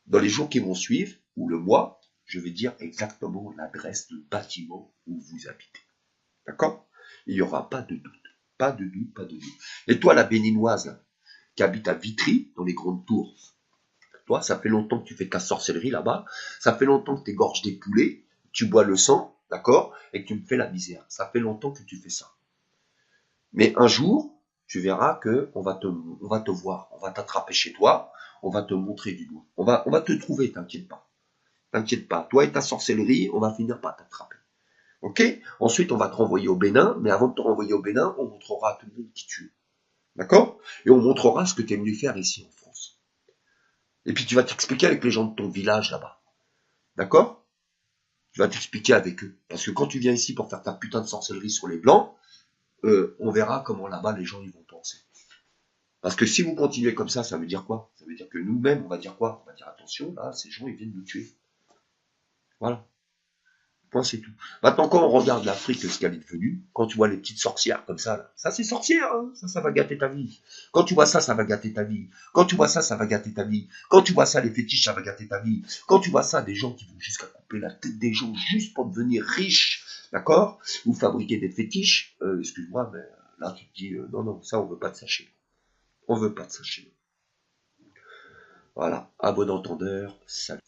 Dans les jours qui vont suivre, ou le mois, je vais dire exactement l'adresse du bâtiment où vous habitez. D'accord? Il n'y aura pas de doute. Pas de doute, pas de doute. Et toi, la béninoise, là, qui habite à Vitry, dans les grandes tours, toi, ça fait longtemps que tu fais ta sorcellerie là-bas, ça fait longtemps que tu égorges des poulets, tu bois le sang, d'accord, et que tu me fais la misère. Ça fait longtemps que tu fais ça. Mais un jour, tu verras que on va te voir, on va t'attraper chez toi, on va te montrer du doigt. On va te trouver, t'inquiète pas. T'inquiète pas. Toi et ta sorcellerie, on va finir par t'attraper. Ok? Ensuite, on va te renvoyer au Bénin, mais avant de te renvoyer au Bénin, on montrera à tout le monde qui tu es. D'accord? Et on montrera ce que tu es venu faire ici en France. Et puis tu vas t'expliquer avec les gens de ton village là-bas. D'accord? Tu vas t'expliquer avec eux. Parce que quand tu viens ici pour faire ta putain de sorcellerie sur les blancs, on verra comment là-bas les gens ils vont penser. Parce que si vous continuez comme ça veut dire quoi? Ça veut dire que nous-mêmes, on va dire quoi? On va dire attention, là, ces gens ils viennent nous tuer. Voilà. Point, c'est tout. Maintenant, quand on regarde l'Afrique, ce qu'elle est devenue, quand tu vois les petites sorcières comme ça, là, ça c'est sorcière, hein, ça va gâter ta vie. Quand tu vois ça, ça va gâter ta vie. Quand tu vois ça, ça va gâter ta vie. Quand tu vois ça, les fétiches, ça va gâter ta vie. Quand tu vois ça, des gens qui vont jusqu'à couper la tête des gens juste pour devenir riches, d'accord? Ou fabriquer des fétiches, excuse-moi, mais là tu te dis, non, non, ça on veut pas de ça chez nous. On veut pas de ça chez nous. Voilà, à bon entendeur, salut.